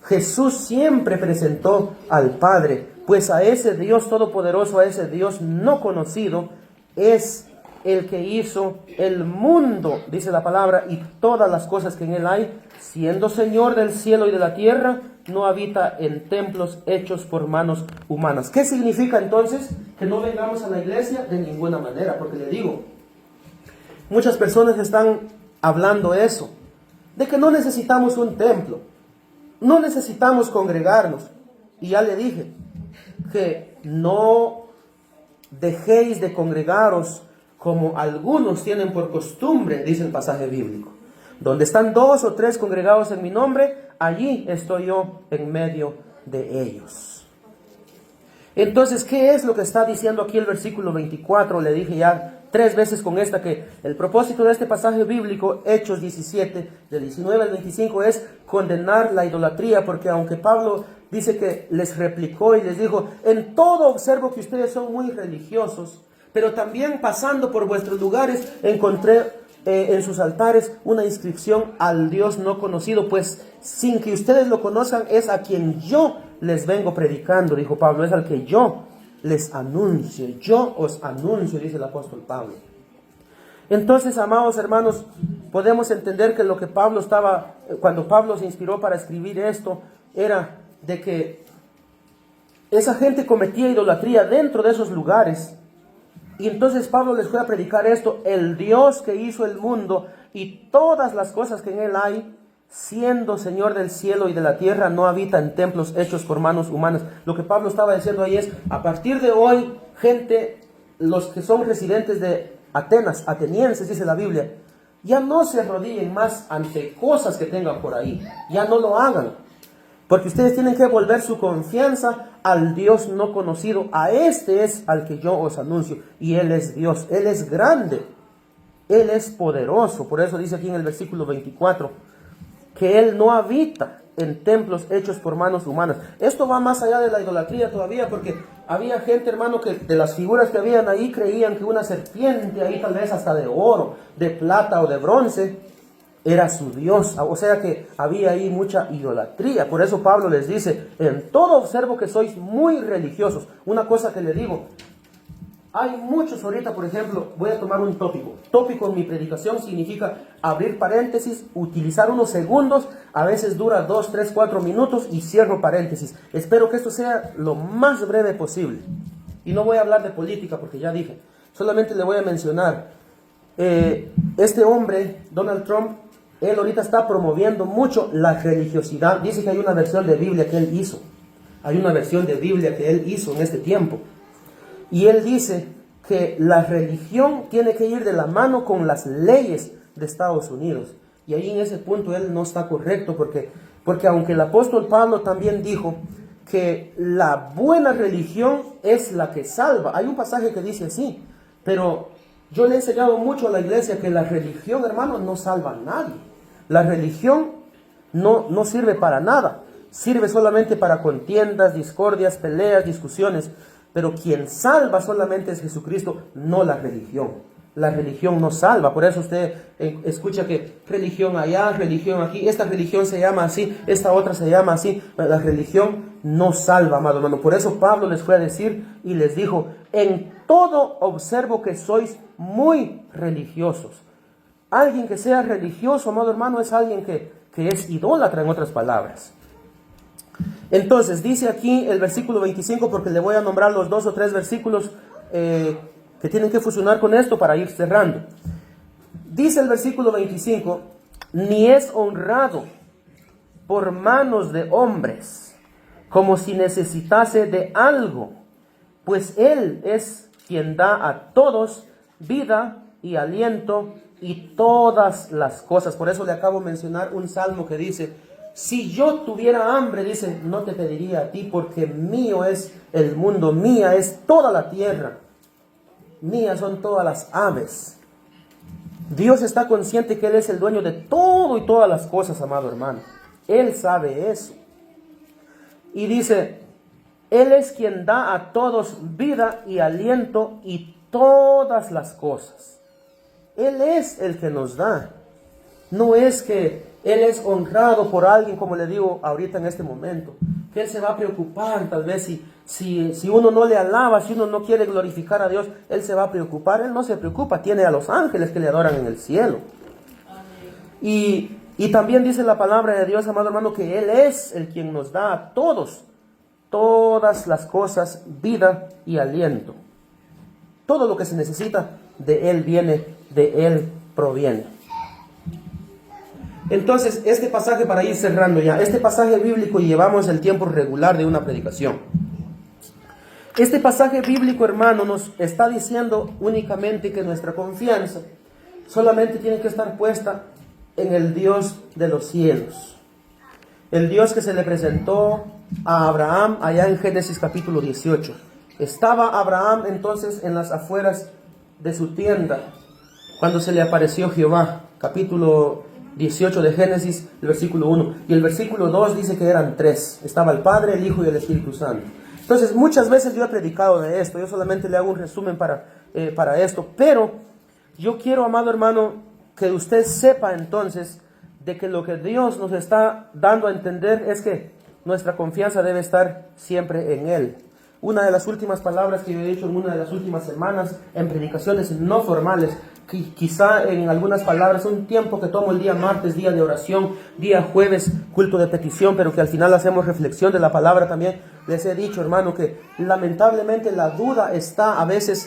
Jesús siempre presentó al Padre, pues a ese Dios todopoderoso, a ese Dios no conocido, es el que hizo el mundo, dice la palabra, y todas las cosas que en él hay, siendo Señor del cielo y de la tierra, no habita en templos hechos por manos humanas. ¿Qué significa entonces? Que no vengamos a la iglesia de ninguna manera, porque le digo, muchas personas están hablando eso, de que no necesitamos un templo. No necesitamos congregarnos. Y ya le dije que no dejéis de congregaros como algunos tienen por costumbre, dice el pasaje bíblico. Donde están 2 o 3 congregados en mi nombre, allí estoy yo en medio de ellos. Entonces, ¿qué es lo que está diciendo aquí el versículo 24? Le dije ya 3 veces con esta que el propósito de este pasaje bíblico, Hechos 17, del 19 al 25, es condenar la idolatría, porque aunque Pablo dice que les replicó y les dijo, en todo observo que ustedes son muy religiosos, pero también pasando por vuestros lugares encontré en sus altares una inscripción al Dios no conocido, pues sin que ustedes lo conozcan es a quien yo les vengo predicando, dijo Pablo, es al que yo les anuncio, yo os anuncio, dice el apóstol Pablo. Entonces, amados hermanos, podemos entender que lo que Pablo estaba, cuando Pablo se inspiró para escribir esto, era de que esa gente cometía idolatría dentro de esos lugares. Y entonces Pablo les fue a predicar esto, el Dios que hizo el mundo y todas las cosas que en él hay, siendo Señor del cielo y de la tierra, no habita en templos hechos por manos humanas. Lo que Pablo estaba diciendo ahí es, a partir de hoy, gente, los que son residentes de Atenas, atenienses, dice la Biblia, ya no se arrodillen más ante cosas que tengan por ahí, ya no lo hagan. Porque ustedes tienen que volver su confianza al Dios no conocido. A este es al que yo os anuncio. Y Él es Dios. Él es grande. Él es poderoso. Por eso dice aquí en el versículo 24 que Él no habita en templos hechos por manos humanas. Esto va más allá de la idolatría todavía, porque había gente, hermano, que de las figuras que habían ahí creían que una serpiente ahí, tal vez hasta de oro, de plata o de bronce, era su Dios. O sea que había ahí mucha idolatría. Por eso Pablo les dice, en todo observo que sois muy religiosos. Una cosa que le digo, hay muchos ahorita, por ejemplo, voy a tomar un tópico. Tópico en mi predicación significa abrir paréntesis, utilizar unos segundos, a veces dura 2, 3, 4 minutos y cierro paréntesis. Espero que esto sea lo más breve posible. Y no voy a hablar de política porque ya dije, solamente le voy a mencionar, este hombre, Donald Trump, él ahorita está promoviendo mucho la religiosidad. Dice que hay una versión de Biblia que él hizo. Hay una versión de Biblia que él hizo en este tiempo. Y él dice que la religión tiene que ir de la mano con las leyes de Estados Unidos. Y ahí en ese punto él no está correcto, porque aunque el apóstol Pablo también dijo que la buena religión es la que salva. Hay un pasaje que dice así, pero yo le he enseñado mucho a la iglesia que la religión, hermano, no salva a nadie. La religión no sirve para nada. Sirve solamente para contiendas, discordias, peleas, discusiones. Pero quien salva solamente es Jesucristo, no la religión. La religión no salva. Por eso usted escucha que religión allá, religión aquí, esta religión se llama así, esta otra se llama así. La religión no salva, amado hermano. Por eso Pablo les fue a decir y les dijo: en todo observo que sois muy religiosos. Alguien que sea religioso, amado hermano, es alguien que es idólatra, en otras palabras. Entonces dice aquí el versículo 25, porque le voy a nombrar los 2 o 3 versículos que tienen que fusionar con esto para ir cerrando. Dice el versículo 25: ni es honrado por manos de hombres, como si necesitase de algo, pues Él es quien da a todos vida y aliento y todas las cosas. Por eso le acabo de mencionar un salmo que dice: si yo tuviera hambre, dice, no te pediría a ti, porque mío es el mundo, mía es toda la tierra, mías son todas las aves. Dios está consciente que Él es el dueño de todo y todas las cosas, amado hermano. Él sabe eso. Y dice: Él es quien da a todos vida y aliento y todas las cosas. Él es el que nos da. No es que Él es honrado por alguien, como le digo ahorita en este momento, que Él se va a preocupar tal vez si uno no le alaba, si uno no quiere glorificar a Dios, Él se va a preocupar. Él no se preocupa, tiene a los ángeles que le adoran en el cielo. Y también dice la palabra de Dios, amado hermano, que Él es el quien nos da a todos, todas las cosas, vida y aliento. Todo lo que se necesita, de Él viene, de Él proviene. Entonces, este pasaje, para ir cerrando ya, este pasaje bíblico, y llevamos el tiempo regular de una predicación. Este pasaje bíblico, hermano, nos está diciendo únicamente que nuestra confianza solamente tiene que estar puesta en el Dios de los cielos. El Dios que se le presentó a Abraham allá en Génesis capítulo 18. Estaba Abraham entonces en las afueras de su tienda cuando se le apareció Jehová. Capítulo 18 de Génesis, el versículo 1. Y el versículo 2 dice que eran 3. Estaba el Padre, el Hijo y el Espíritu Santo. Entonces, muchas veces yo he predicado de esto. Yo solamente le hago un resumen para esto. Pero yo quiero, amado hermano, que usted sepa entonces de que lo que Dios nos está dando a entender es que nuestra confianza debe estar siempre en Él. Una de las últimas palabras que yo he dicho en una de las últimas semanas en predicaciones no formales, quizá en algunas palabras, un tiempo que tomo el día martes, día de oración, día jueves, culto de petición, pero que al final hacemos reflexión de la palabra también. Les he dicho, hermano, que lamentablemente la duda está a veces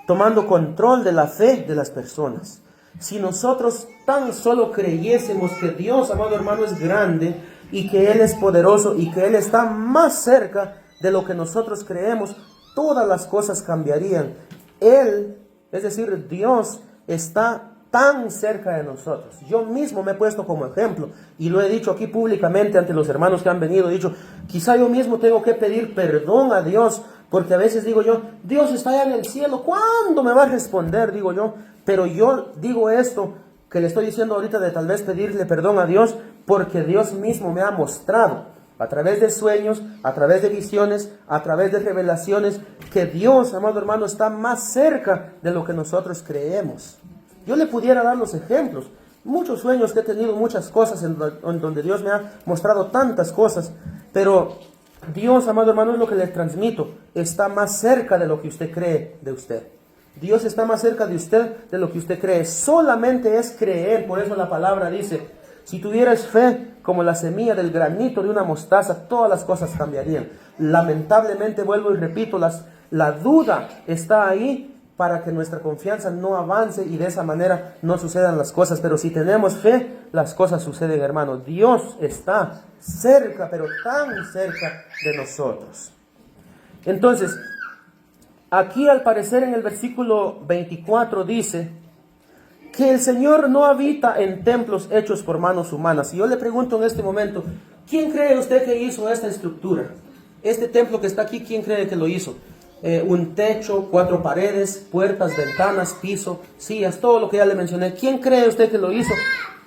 tomando control de la fe de las personas. Si nosotros tan solo creyésemos que Dios, amado hermano, es grande y que Él es poderoso y que Él está más cerca de lo que nosotros creemos, todas las cosas cambiarían. Él, es decir, Dios, está tan cerca de nosotros. Yo mismo me he puesto como ejemplo y lo he dicho aquí públicamente ante los hermanos que han venido. He dicho, quizá yo mismo tengo que pedir perdón a Dios, porque a veces digo yo, Dios está allá en el cielo, ¿cuándo me va a responder? Digo yo, pero yo digo esto que le estoy diciendo ahorita de tal vez pedirle perdón a Dios, porque Dios mismo me ha mostrado a través de sueños, a través de visiones, a través de revelaciones, que Dios, amado hermano, está más cerca de lo que nosotros creemos. Yo le pudiera dar los ejemplos, muchos sueños que he tenido, muchas cosas en donde Dios me ha mostrado tantas cosas, pero Dios, amado hermano, es lo que les transmito, está más cerca de lo que usted cree de usted. Dios está más cerca de usted de lo que usted cree. Solamente es creer. Por eso la palabra dice, si tuvieras fe como la semilla del granito de una mostaza, todas las cosas cambiarían. Lamentablemente, vuelvo y repito, la duda está ahí para que nuestra confianza no avance y de esa manera no sucedan las cosas. Pero si tenemos fe, las cosas suceden, hermano. Dios está cerca, pero tan cerca de nosotros. Entonces, aquí al parecer en el versículo 24 dice que el Señor no habita en templos hechos por manos humanas. Y yo le pregunto en este momento, ¿quién cree usted que hizo esta estructura? Este templo que está aquí, ¿quién cree que lo hizo? Un techo, 4 paredes, puertas, ventanas, piso, sillas, todo lo que ya le mencioné. ¿Quién cree usted que lo hizo?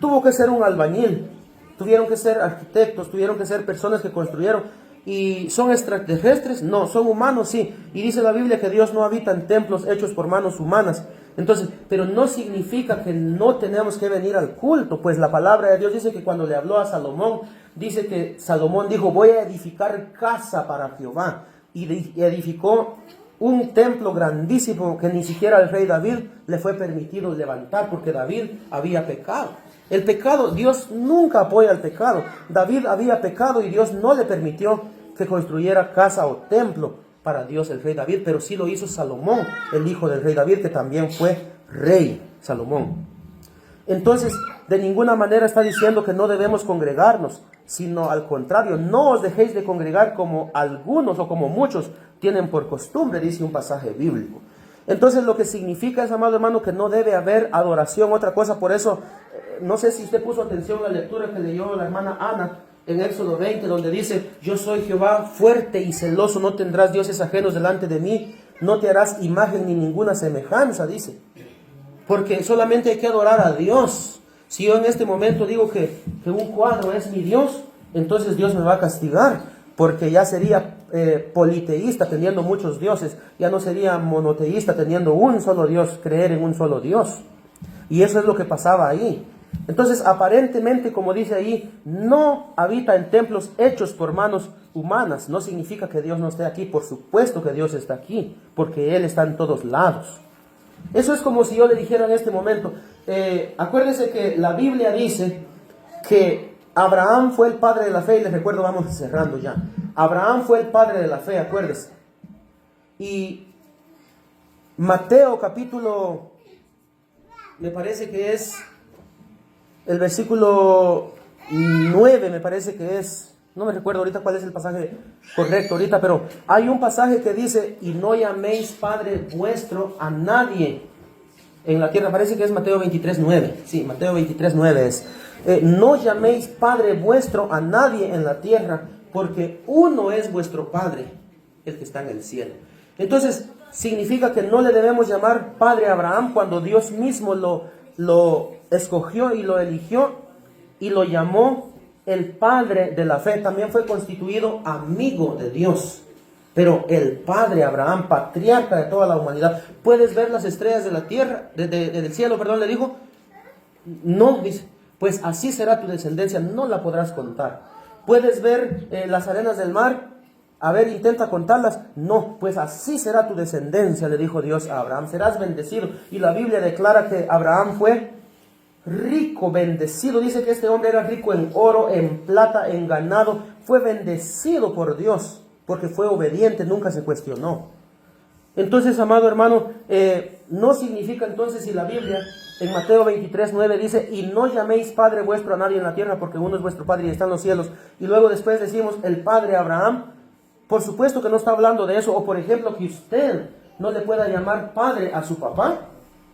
Tuvo que ser un albañil, tuvieron que ser arquitectos, tuvieron que ser personas que construyeron. ¿Y son extraterrestres? No, son humanos, sí. Y dice la Biblia que Dios no habita en templos hechos por manos humanas. Entonces, pero no significa que no tenemos que venir al culto, pues la palabra de Dios dice que cuando le habló a Salomón, dice que Salomón dijo, voy a edificar casa para Jehová. Y edificó un templo grandísimo que ni siquiera al rey David le fue permitido levantar, porque David había pecado. El pecado, Dios nunca apoya el pecado. David había pecado y Dios no le permitió que construyera casa o templo para Dios el rey David, pero sí lo hizo Salomón, el hijo del rey David, que también fue rey Salomón. Entonces, de ninguna manera está diciendo que no debemos congregarnos, sino al contrario, no os dejéis de congregar como algunos o como muchos tienen por costumbre, dice un pasaje bíblico. Entonces, lo que significa es, amado hermano, que no debe haber adoración, otra cosa. Por eso, no sé si usted puso atención a la lectura que leyó la hermana Ana en Éxodo 20, donde dice, yo soy Jehová fuerte y celoso, no tendrás dioses ajenos delante de mí, no te harás imagen ni ninguna semejanza, dice. Porque solamente hay que adorar a Dios. Si yo en este momento digo que un cuadro es mi Dios, entonces Dios me va a castigar, porque ya sería politeísta teniendo muchos dioses, ya no sería monoteísta teniendo un solo Dios, creer en un solo Dios. Y eso es lo que pasaba ahí. Entonces, aparentemente, como dice ahí, no habita en templos hechos por manos humanas. No significa que Dios no esté aquí. Por supuesto que Dios está aquí, porque Él está en todos lados. Eso es como si yo le dijera en este momento, acuérdense que la Biblia dice que Abraham fue el padre de la fe, y les recuerdo, vamos cerrando ya. Abraham fue el padre de la fe, acuérdense. Y Mateo capítulo, me parece que es el versículo 9, me parece que es, no me recuerdo ahorita cuál es el pasaje correcto ahorita, pero hay un pasaje que dice, y no llaméis Padre vuestro a nadie en la tierra. Parece que es Mateo 23:9. Sí, Mateo 23:9 es. No llaméis Padre vuestro a nadie en la tierra, porque uno es vuestro Padre, el que está en el cielo. Entonces, significa que no le debemos llamar Padre a Abraham cuando Dios mismo lo escogió y lo eligió y lo llamó el Padre de la fe. También fue constituido amigo de Dios. Pero el Padre Abraham, patriarca de toda la humanidad, ¿puedes ver las estrellas de la tierra, del cielo, perdón, le dijo? No, dice, pues así será tu descendencia, no la podrás contar. ¿Puedes ver las arenas del mar? A ver, intenta contarlas. No, pues así será tu descendencia, le dijo Dios a Abraham, serás bendecido. Y la Biblia declara que Abraham fue rico, bendecido. Dice que este hombre era rico en oro, en plata, en ganado. Fue bendecido por Dios, porque fue obediente, nunca se cuestionó. Entonces, amado hermano, no significa entonces si la Biblia en Mateo 23:9 dice, y no llaméis Padre vuestro a nadie en la tierra, porque uno es vuestro Padre y está en los cielos, y luego después decimos el Padre Abraham, por supuesto que no está hablando de eso. O por ejemplo, que usted no le pueda llamar Padre a su papá,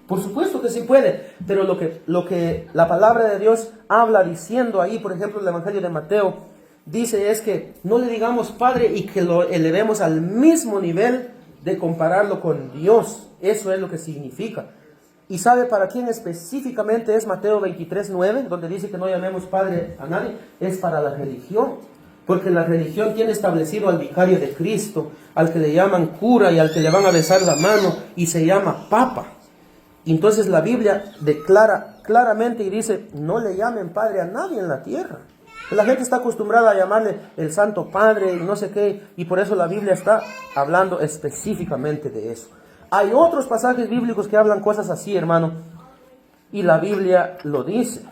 por supuesto que sí puede, pero lo que la palabra de Dios habla diciendo ahí, por ejemplo, el Evangelio de Mateo, dice es que no le digamos Padre y que lo elevemos al mismo nivel de compararlo con Dios. Eso es lo que significa. ¿Y sabe para quién específicamente es Mateo 23:9, donde dice que no llamemos Padre a nadie? Es para la religión. Porque la religión tiene establecido al vicario de Cristo, al que le llaman cura y al que le van a besar la mano, y se llama Papa. Entonces la Biblia declara claramente y dice, no le llamen Padre a nadie en la tierra. La gente está acostumbrada a llamarle el Santo Padre y no sé qué, y por eso la Biblia está hablando específicamente de eso. Hay otros pasajes bíblicos que hablan cosas así, hermano, y la Biblia lo dice.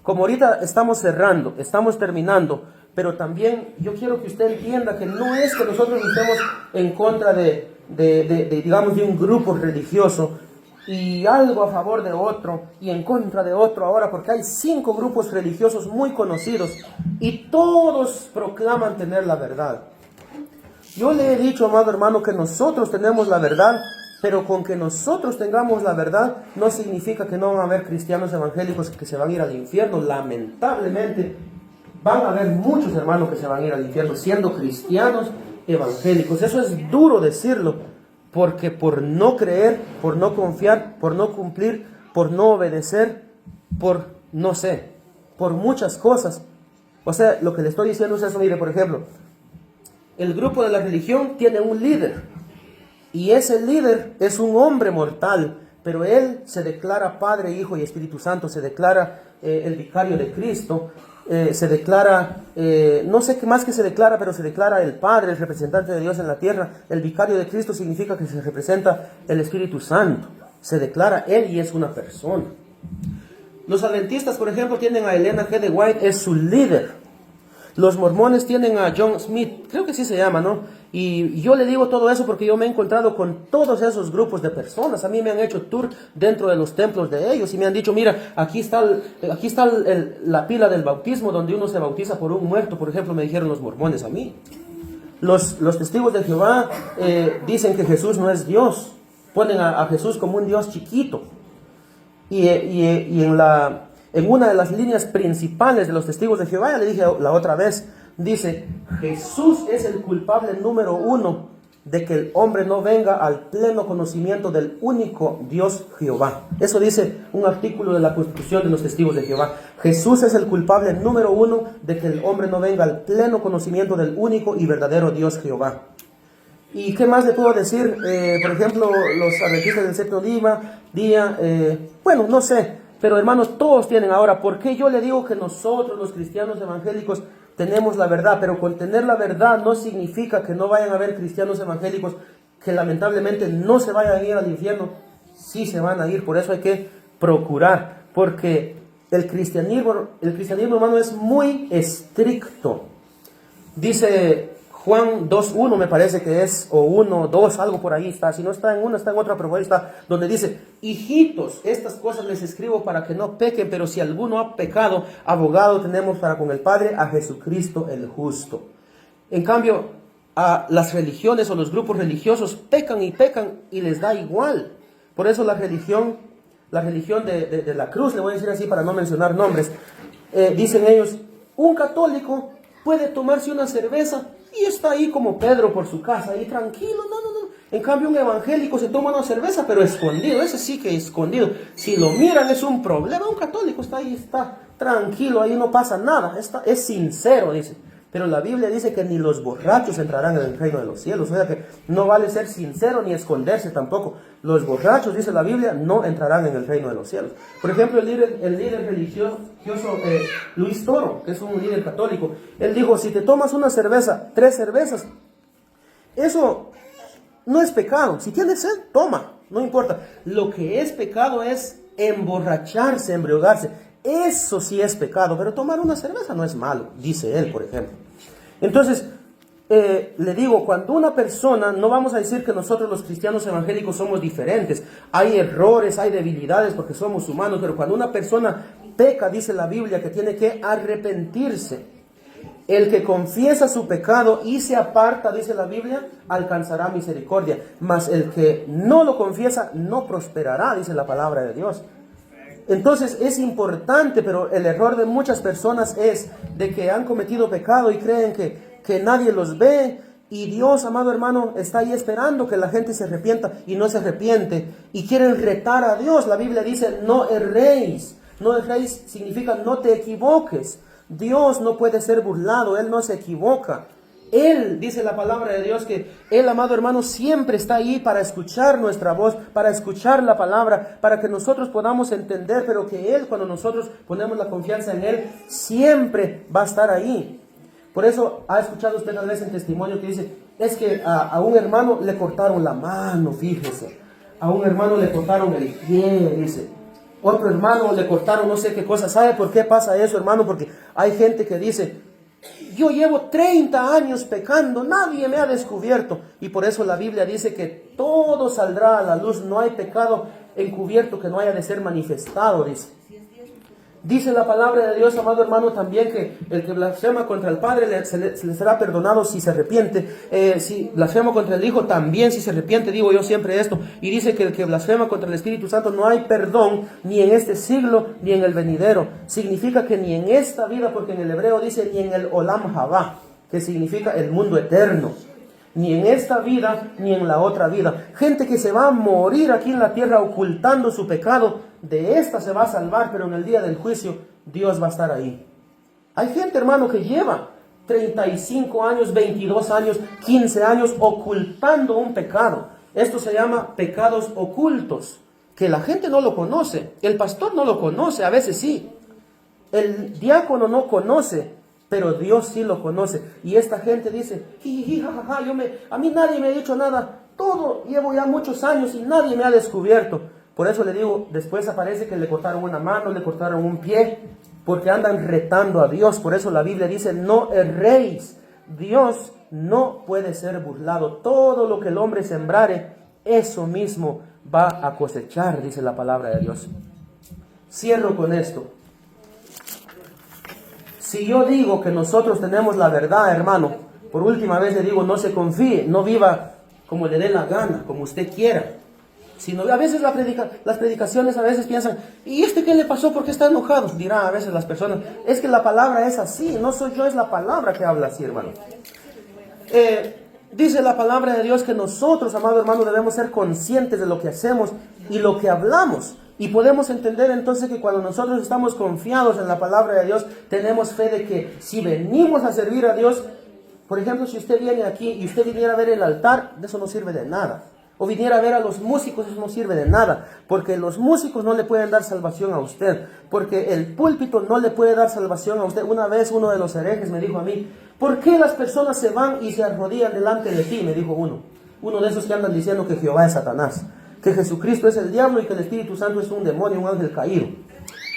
Como ahorita estamos cerrando, estamos terminando, pero también yo quiero que usted entienda que no es que nosotros estemos en contra digamos, de un grupo religioso y algo a favor de otro y en contra de otro ahora, porque hay 5 grupos religiosos muy conocidos y todos proclaman tener la verdad. Yo le he dicho, amado hermano, que nosotros tenemos la verdad, pero con que nosotros tengamos la verdad no significa que no van a haber cristianos evangélicos que se van a ir al infierno. Lamentablemente van a haber muchos hermanos que se van a ir al infierno siendo cristianos evangélicos. Eso es duro decirlo, porque por no creer, por no confiar, por no cumplir, por no obedecer, por no sé, por muchas cosas. O sea, lo que le estoy diciendo es eso. Mire, por ejemplo, el grupo de la religión tiene un líder, y ese líder es un hombre mortal, pero él se declara Padre, Hijo y Espíritu Santo, se declara el vicario de Cristo, se declara, no sé qué más que se declara, pero se declara el Padre, el representante de Dios en la tierra. El vicario de Cristo significa que se representa el Espíritu Santo, se declara él y es una persona. Los adventistas, por ejemplo, tienen a Elena G. de White, es su líder. Los mormones tienen a John Smith, creo que sí se llama, ¿no? Y yo le digo todo eso porque yo me he encontrado con todos esos grupos de personas. A mí me han hecho tour dentro de los templos de ellos y me han dicho, mira, aquí está la pila del bautismo donde uno se bautiza por un muerto, por ejemplo, me dijeron los mormones a mí. Los testigos de Jehová dicen que Jesús no es Dios, ponen a Jesús como un Dios chiquito. Y en una de las líneas principales de los testigos de Jehová, ya le dije la otra vez, dice, Jesús es el culpable número 1 de que el hombre no venga al pleno conocimiento del único Dios Jehová. Eso dice un artículo de la Constitución de los Testigos de Jehová. Jesús es el culpable número 1 de que el hombre no venga al pleno conocimiento del único y verdadero Dios Jehová. ¿Y qué más le puedo decir? Por ejemplo, los adventistas del séptimo día, bueno, no sé, pero hermanos, todos tienen ahora. ¿Por qué yo le digo que nosotros, los cristianos evangélicos, tenemos la verdad? Pero con tener la verdad no significa que no vayan a haber cristianos evangélicos que lamentablemente no se vayan a ir al infierno. Sí se van a ir, por eso hay que procurar, porque el cristianismo, hermano, es muy estricto. Dice Juan 2.1, me parece que es, o 1.2, algo por ahí está. Si no está en una, está en otra, pero ahí está, donde dice, hijitos, estas cosas les escribo para que no pequen, pero si alguno ha pecado, abogado tenemos para con el Padre, a Jesucristo el justo. En cambio, a las religiones o los grupos religiosos pecan y les da igual. Por eso la religión de la cruz, le voy a decir así para no mencionar nombres, dicen ellos, un católico puede tomarse una cerveza y está ahí como Pedro por su casa, ahí tranquilo, no. En cambio, un evangélico se toma una cerveza, pero escondido, ese sí que escondido. Si lo miran es un problema. Un católico está ahí, está tranquilo, ahí no pasa nada, es sincero, dice. Pero la Biblia dice que ni los borrachos entrarán en el reino de los cielos. O sea que no vale ser sincero ni esconderse tampoco. Los borrachos, dice la Biblia, no entrarán en el reino de los cielos. Por ejemplo, el líder religioso Luis Toro, que es un líder católico, él dijo, si te tomas una cerveza, 3 cervezas, eso no es pecado. Si tienes sed, toma, no importa. Lo que es pecado es emborracharse, embriagarse. Eso sí es pecado, pero tomar una cerveza no es malo, dice él, por ejemplo. Entonces, le digo, cuando una persona, no vamos a decir que nosotros los cristianos evangélicos somos diferentes, hay errores, hay debilidades porque somos humanos, pero cuando una persona peca, dice la Biblia que tiene que arrepentirse. El que confiesa su pecado y se aparta, dice la Biblia, alcanzará misericordia, mas el que no lo confiesa no prosperará, dice la palabra de Dios. Entonces es importante, pero el error de muchas personas es de que han cometido pecado y creen que nadie los ve, y Dios, amado hermano, está ahí esperando que la gente se arrepienta y no se arrepiente y quieren retar a Dios. La Biblia dice, no erréis. No erréis significa no te equivoques. Dios no puede ser burlado, Él no se equivoca. Él, dice la palabra de Dios, que Él, amado hermano, siempre está ahí para escuchar nuestra voz, para escuchar la palabra, para que nosotros podamos entender, pero que Él, cuando nosotros ponemos la confianza en Él, siempre va a estar ahí. Por eso ha escuchado usted tal vez en testimonio que dice, es que a un hermano le cortaron la mano, fíjese. A un hermano le cortaron el pie, dice. Otro hermano le cortaron no sé qué cosa. ¿Sabe por qué pasa eso, hermano? Porque hay gente que dice, yo llevo 30 años pecando, nadie me ha descubierto. Y por eso la Biblia dice que todo saldrá a la luz. No hay pecado encubierto que no haya de ser manifestado, dice. Dice la palabra de Dios, amado hermano, también que el que blasfema contra el Padre se le será perdonado si se arrepiente. Si blasfema contra el Hijo, también si se arrepiente, digo yo siempre esto. Y dice que el que blasfema contra el Espíritu Santo no hay perdón ni en este siglo ni en el venidero. Significa que ni en esta vida, porque en el hebreo dice ni en el Olam Haba, que significa el mundo eterno. Ni en esta vida, ni en la otra vida. Gente que se va a morir aquí en la tierra ocultando su pecado, de esta se va a salvar, pero en el día del juicio Dios va a estar ahí. Hay gente, hermano, que lleva 35 años, 22 años, 15 años ocultando un pecado. Esto se llama pecados ocultos, que la gente no lo conoce. El pastor no lo conoce, a veces sí. El diácono no conoce, pero Dios sí lo conoce. Y esta gente dice, jajaja, a mí nadie me ha dicho nada. Todo, llevo ya muchos años y nadie me ha descubierto. Por eso le digo, después aparece que le cortaron una mano, le cortaron un pie, porque andan retando a Dios. Por eso la Biblia dice, no erréis. Dios no puede ser burlado. Todo lo que el hombre sembrare, eso mismo va a cosechar, dice la palabra de Dios. Cierro con esto. Si yo digo que nosotros tenemos la verdad, hermano, por última vez le digo, no se confíe, no viva como le dé la gana, como usted quiera. Sino, a veces las predicaciones a veces piensan, ¿y este qué le pasó? ¿Por qué está enojado? Dirán a veces las personas, es que la palabra es así, no soy yo, es la palabra que habla así, hermano. Dice la palabra de Dios que nosotros, amado hermano, debemos ser conscientes de lo que hacemos y lo que hablamos. Y podemos entender entonces que cuando nosotros estamos confiados en la palabra de Dios, tenemos fe de que si venimos a servir a Dios, por ejemplo, si usted viene aquí y usted viniera a ver el altar, de eso no sirve de nada. O viniera a ver a los músicos, eso no sirve de nada. Porque los músicos no le pueden dar salvación a usted. Porque el púlpito no le puede dar salvación a usted. Una vez uno de los herejes me dijo a mí, ¿por qué las personas se van y se arrodillan delante de ti? Me dijo uno. Uno de esos que andan diciendo que Jehová es Satanás, que Jesucristo es el diablo y que el Espíritu Santo es un demonio, un ángel caído.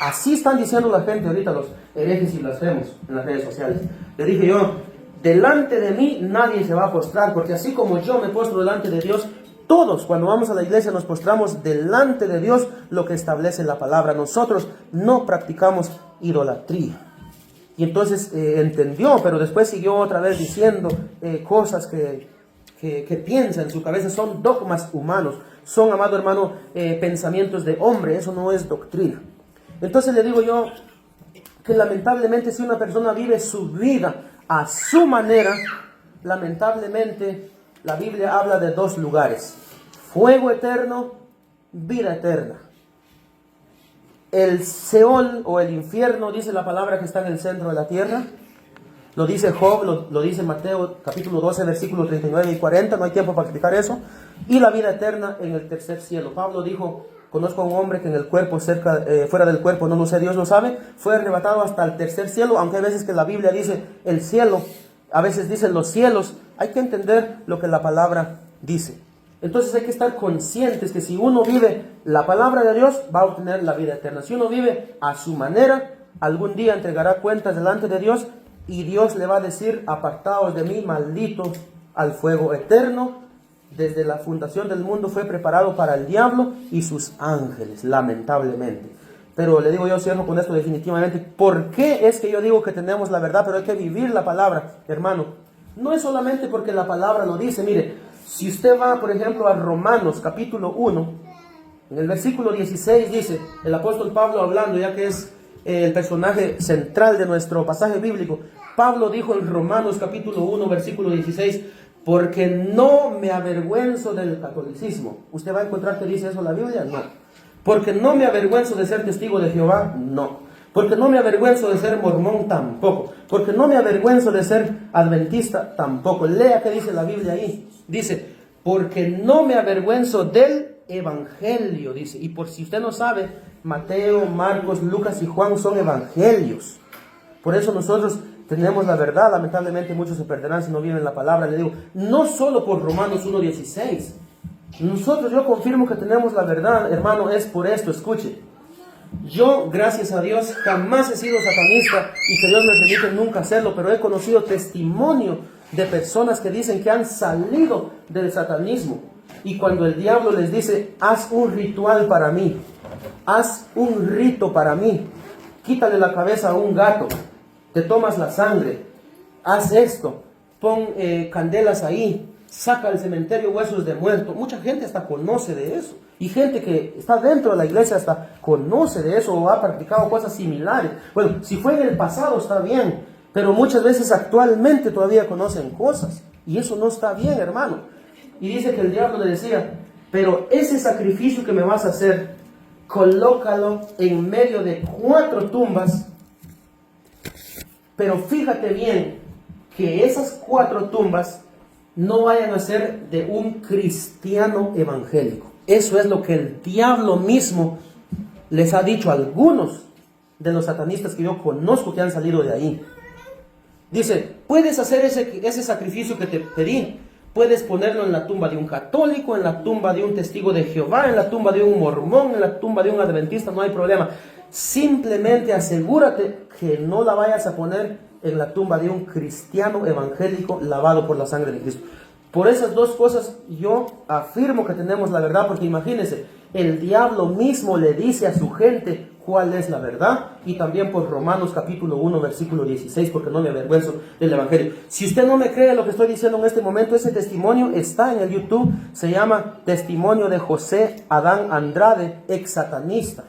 Así están diciendo la gente ahorita, los herejes y blasfemos en las redes sociales. Le dije yo, delante de mí nadie se va a postrar, porque así como yo me postro delante de Dios, todos cuando vamos a la iglesia nos postramos delante de Dios, lo que establece la palabra. Nosotros no practicamos idolatría. Y entonces entendió, pero después siguió otra vez diciendo cosas que piensa en su cabeza, son dogmas humanos, son, amado hermano, pensamientos de hombre, eso no es doctrina. Entonces le digo yo que lamentablemente si una persona vive su vida a su manera, lamentablemente la Biblia habla de dos lugares: fuego eterno, vida eterna. El Seol o el infierno, dice la palabra, que está en el centro de la tierra. Lo dice Job, lo dice Mateo capítulo 12, versículos 39 y 40, no hay tiempo para explicar eso. Y la vida eterna en el tercer cielo. Pablo dijo, conozco a un hombre que en el cuerpo, fuera del cuerpo, no lo sé, Dios lo sabe, fue arrebatado hasta el tercer cielo, aunque hay veces que la Biblia dice el cielo, a veces dice los cielos. Hay que entender lo que la palabra dice. Entonces hay que estar conscientes que si uno vive la palabra de Dios, va a obtener la vida eterna. Si uno vive a su manera, algún día entregará cuentas delante de Dios y Dios le va a decir, apartaos de mí, malditos, al fuego eterno. Desde la fundación del mundo fue preparado para el diablo y sus ángeles, lamentablemente. Pero le digo, yo cierro con esto definitivamente. ¿Por qué es que yo digo que tenemos la verdad, pero hay que vivir la palabra, hermano? No es solamente porque la palabra lo dice. Mire, si usted va, por ejemplo, a Romanos capítulo 1, en el versículo 16 dice, el apóstol Pablo hablando, ya que es el personaje central de nuestro pasaje bíblico, Pablo dijo en Romanos capítulo 1, versículo 16, porque no me avergüenzo del catolicismo. ¿Usted va a encontrar que dice eso en la Biblia? No. Porque no me avergüenzo de ser testigo de Jehová, no. Porque no me avergüenzo de ser mormón, tampoco. Porque no me avergüenzo de ser adventista, tampoco. Lea qué dice la Biblia ahí. Dice, porque no me avergüenzo del evangelio, dice. Y por si usted no sabe, Mateo, Marcos, Lucas y Juan son evangelios. Por eso nosotros tenemos la verdad. Lamentablemente muchos se perderán si no viven la palabra. Le digo, no solo por Romanos 1:16. Nosotros, yo confirmo que tenemos la verdad, hermano, es por esto. Escuche, yo, gracias a Dios, jamás he sido satanista y que Dios me permite nunca hacerlo, pero he conocido testimonio de personas que dicen que han salido del satanismo. Y cuando el diablo les dice, haz un ritual para mí, haz un rito para mí, quítale la cabeza a un gato, te tomas la sangre, haz esto, pon candelas ahí, saca al cementerio huesos de muerto. Mucha gente hasta conoce de eso. Y gente que está dentro de la iglesia hasta conoce de eso o ha practicado cosas similares. Bueno, si fue en el pasado está bien, pero muchas veces actualmente todavía conocen cosas. Y eso no está bien, hermano. Y dice que el diablo le decía, pero ese sacrificio que me vas a hacer, colócalo en medio de 4 tumbas. Pero fíjate bien que esas 4 tumbas no vayan a ser de un cristiano evangélico. Eso es lo que el diablo mismo les ha dicho a algunos de los satanistas que yo conozco que han salido de ahí. Dice, puedes hacer ese sacrificio que te pedí, puedes ponerlo en la tumba de un católico, en la tumba de un testigo de Jehová, en la tumba de un mormón, en la tumba de un adventista, no hay problema. Simplemente asegúrate que no la vayas a poner en la tumba de un cristiano evangélico lavado por la sangre de Cristo. Por esas 2 cosas yo afirmo que tenemos la verdad, porque imagínense, el diablo mismo le dice a su gente cuál es la verdad, y también por Romanos capítulo 1 versículo 16, porque no me avergüenzo del evangelio. Si usted no me cree lo que estoy diciendo en este momento, ese testimonio está en el YouTube, se llama Testimonio de José Adán Andrade, ex satanista.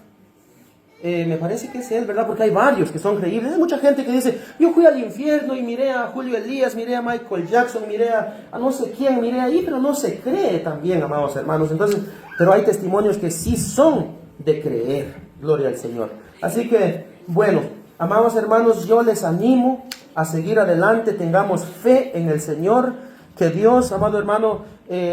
Me parece que es él, ¿verdad? Porque hay varios que son creíbles. Hay mucha gente que dice, yo fui al infierno y miré a Julio Elías, miré a Michael Jackson, miré a no sé quién, miré ahí, pero no se cree también, amados hermanos. Entonces, pero hay testimonios que sí son de creer. Gloria al Señor. Así que, bueno, amados hermanos, yo les animo a seguir adelante, tengamos fe en el Señor, que Dios, amado hermano,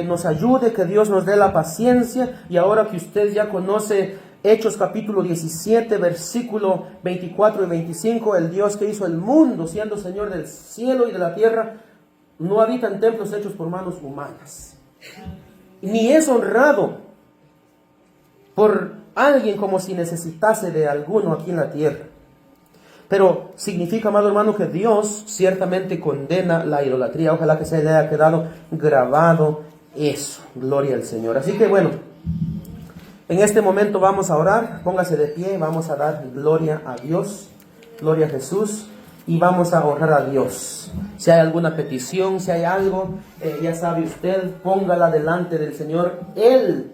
nos ayude, que Dios nos dé la paciencia, y ahora que usted ya conoce Hechos capítulo 17, versículo 24 y 25, el Dios que hizo el mundo, siendo Señor del cielo y de la tierra, no habita en templos hechos por manos humanas, ni es honrado por alguien como si necesitase de alguno aquí en la tierra. Pero significa, amado hermano, que Dios ciertamente condena la idolatría. Ojalá que se le haya quedado grabado eso. Gloria al Señor. Así que bueno, en este momento vamos a orar. Póngase de pie, vamos a dar gloria a Dios, gloria a Jesús, y vamos a orar a Dios. Si hay alguna petición, si hay algo, ya sabe usted, póngala delante del Señor. Él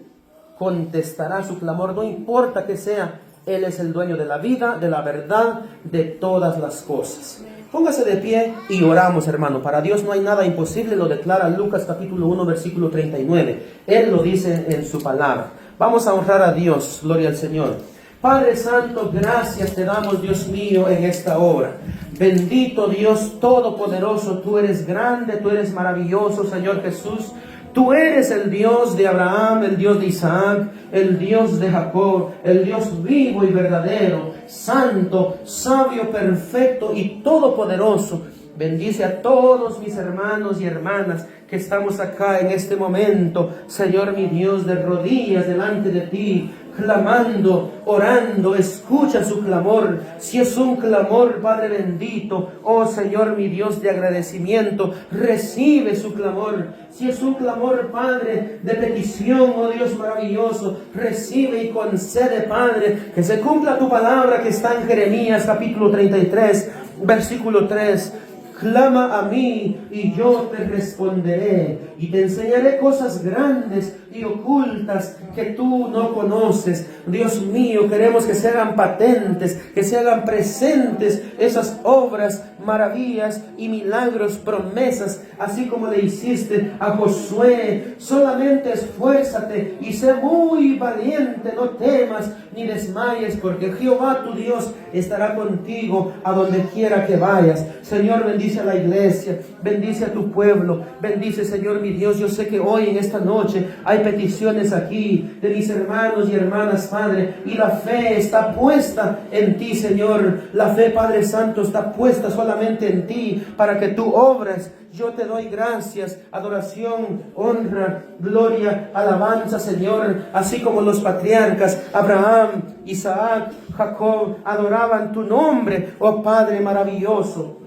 contestará su clamor, no importa que sea. Él es el dueño de la vida, de la verdad, de todas las cosas. Póngase de pie y oramos, hermano. Para Dios no hay nada imposible, lo declara Lucas capítulo 1, versículo 39. Él lo dice en su palabra. Vamos a honrar a Dios, gloria al Señor. Padre Santo, gracias te damos, Dios mío, en esta hora. Bendito Dios Todopoderoso, tú eres grande, tú eres maravilloso, Señor Jesús. Tú eres el Dios de Abraham, el Dios de Isaac, el Dios de Jacob, el Dios vivo y verdadero, santo, sabio, perfecto y todopoderoso. Bendice a todos mis hermanos y hermanas que estamos acá en este momento, Señor mi Dios, de rodillas delante de ti, clamando, orando. Escucha su clamor. Si es un clamor, Padre bendito, oh Señor mi Dios, de agradecimiento, recibe su clamor. Si es un clamor, Padre, de petición, oh Dios maravilloso, recibe y concede, Padre, que se cumpla tu palabra que está en Jeremías capítulo 33, versículo 3. Clama a mí y yo te responderé y te enseñaré cosas grandes y ocultas que tú no conoces. Dios mío, queremos que se hagan patentes, que se hagan presentes esas obras, maravillas y milagros, promesas, así como le hiciste a Josué. Solamente esfuérzate y sé muy valiente, no temas ni desmayes, porque Jehová tu Dios estará contigo a donde quiera que vayas. Señor, bendice a la iglesia, bendice a tu pueblo, bendice, Señor mi Dios. Yo sé que hoy en esta noche hay peticiones aquí de mis hermanos y hermanas, Padre, y la fe está puesta en ti, Señor. La fe, Padre Santo, está puesta solamente en ti para que tú obres. Yo te doy gracias, adoración, honra, gloria, alabanza, Señor, así como los patriarcas Abraham, Isaac, Jacob adoraban tu nombre, oh Padre maravilloso.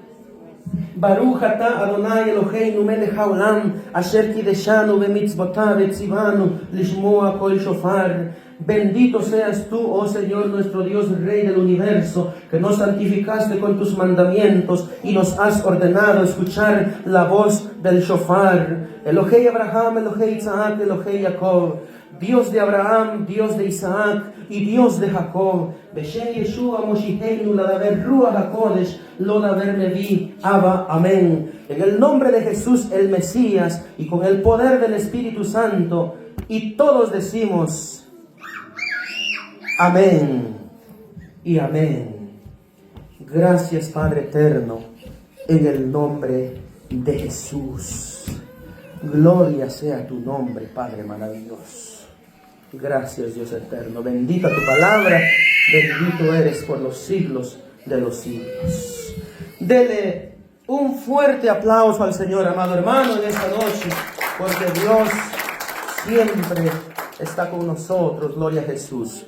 Baruch ata Adonai Eloheinu melech haolam, asher kideshanu b'mitzvotav etzivanu lishmoa kol shofar. Bendito seas tú, oh Señor, nuestro Dios, Rey del universo, que nos santificaste con tus mandamientos y nos has ordenado escuchar la voz del shofar. Elohei Abraham, Elohei Isaac, Elohei Jacob. Dios de Abraham, Dios de Isaac y Dios de Jacob. Beshem Yeshua Moshiheinu Ladaber Ruach HaKodesh Lodaber Mevi Abba. Amén. En el nombre de Jesús el Mesías y con el poder del Espíritu Santo. Y todos decimos amén y amén. Gracias, Padre eterno, en el nombre de Jesús. Gloria sea tu nombre, Padre maravilloso. Gracias, Dios eterno. Bendita tu palabra, bendito eres por los siglos de los siglos. Dele un fuerte aplauso al Señor, amado hermano, en esta noche, porque Dios siempre está con nosotros. Gloria a Jesús.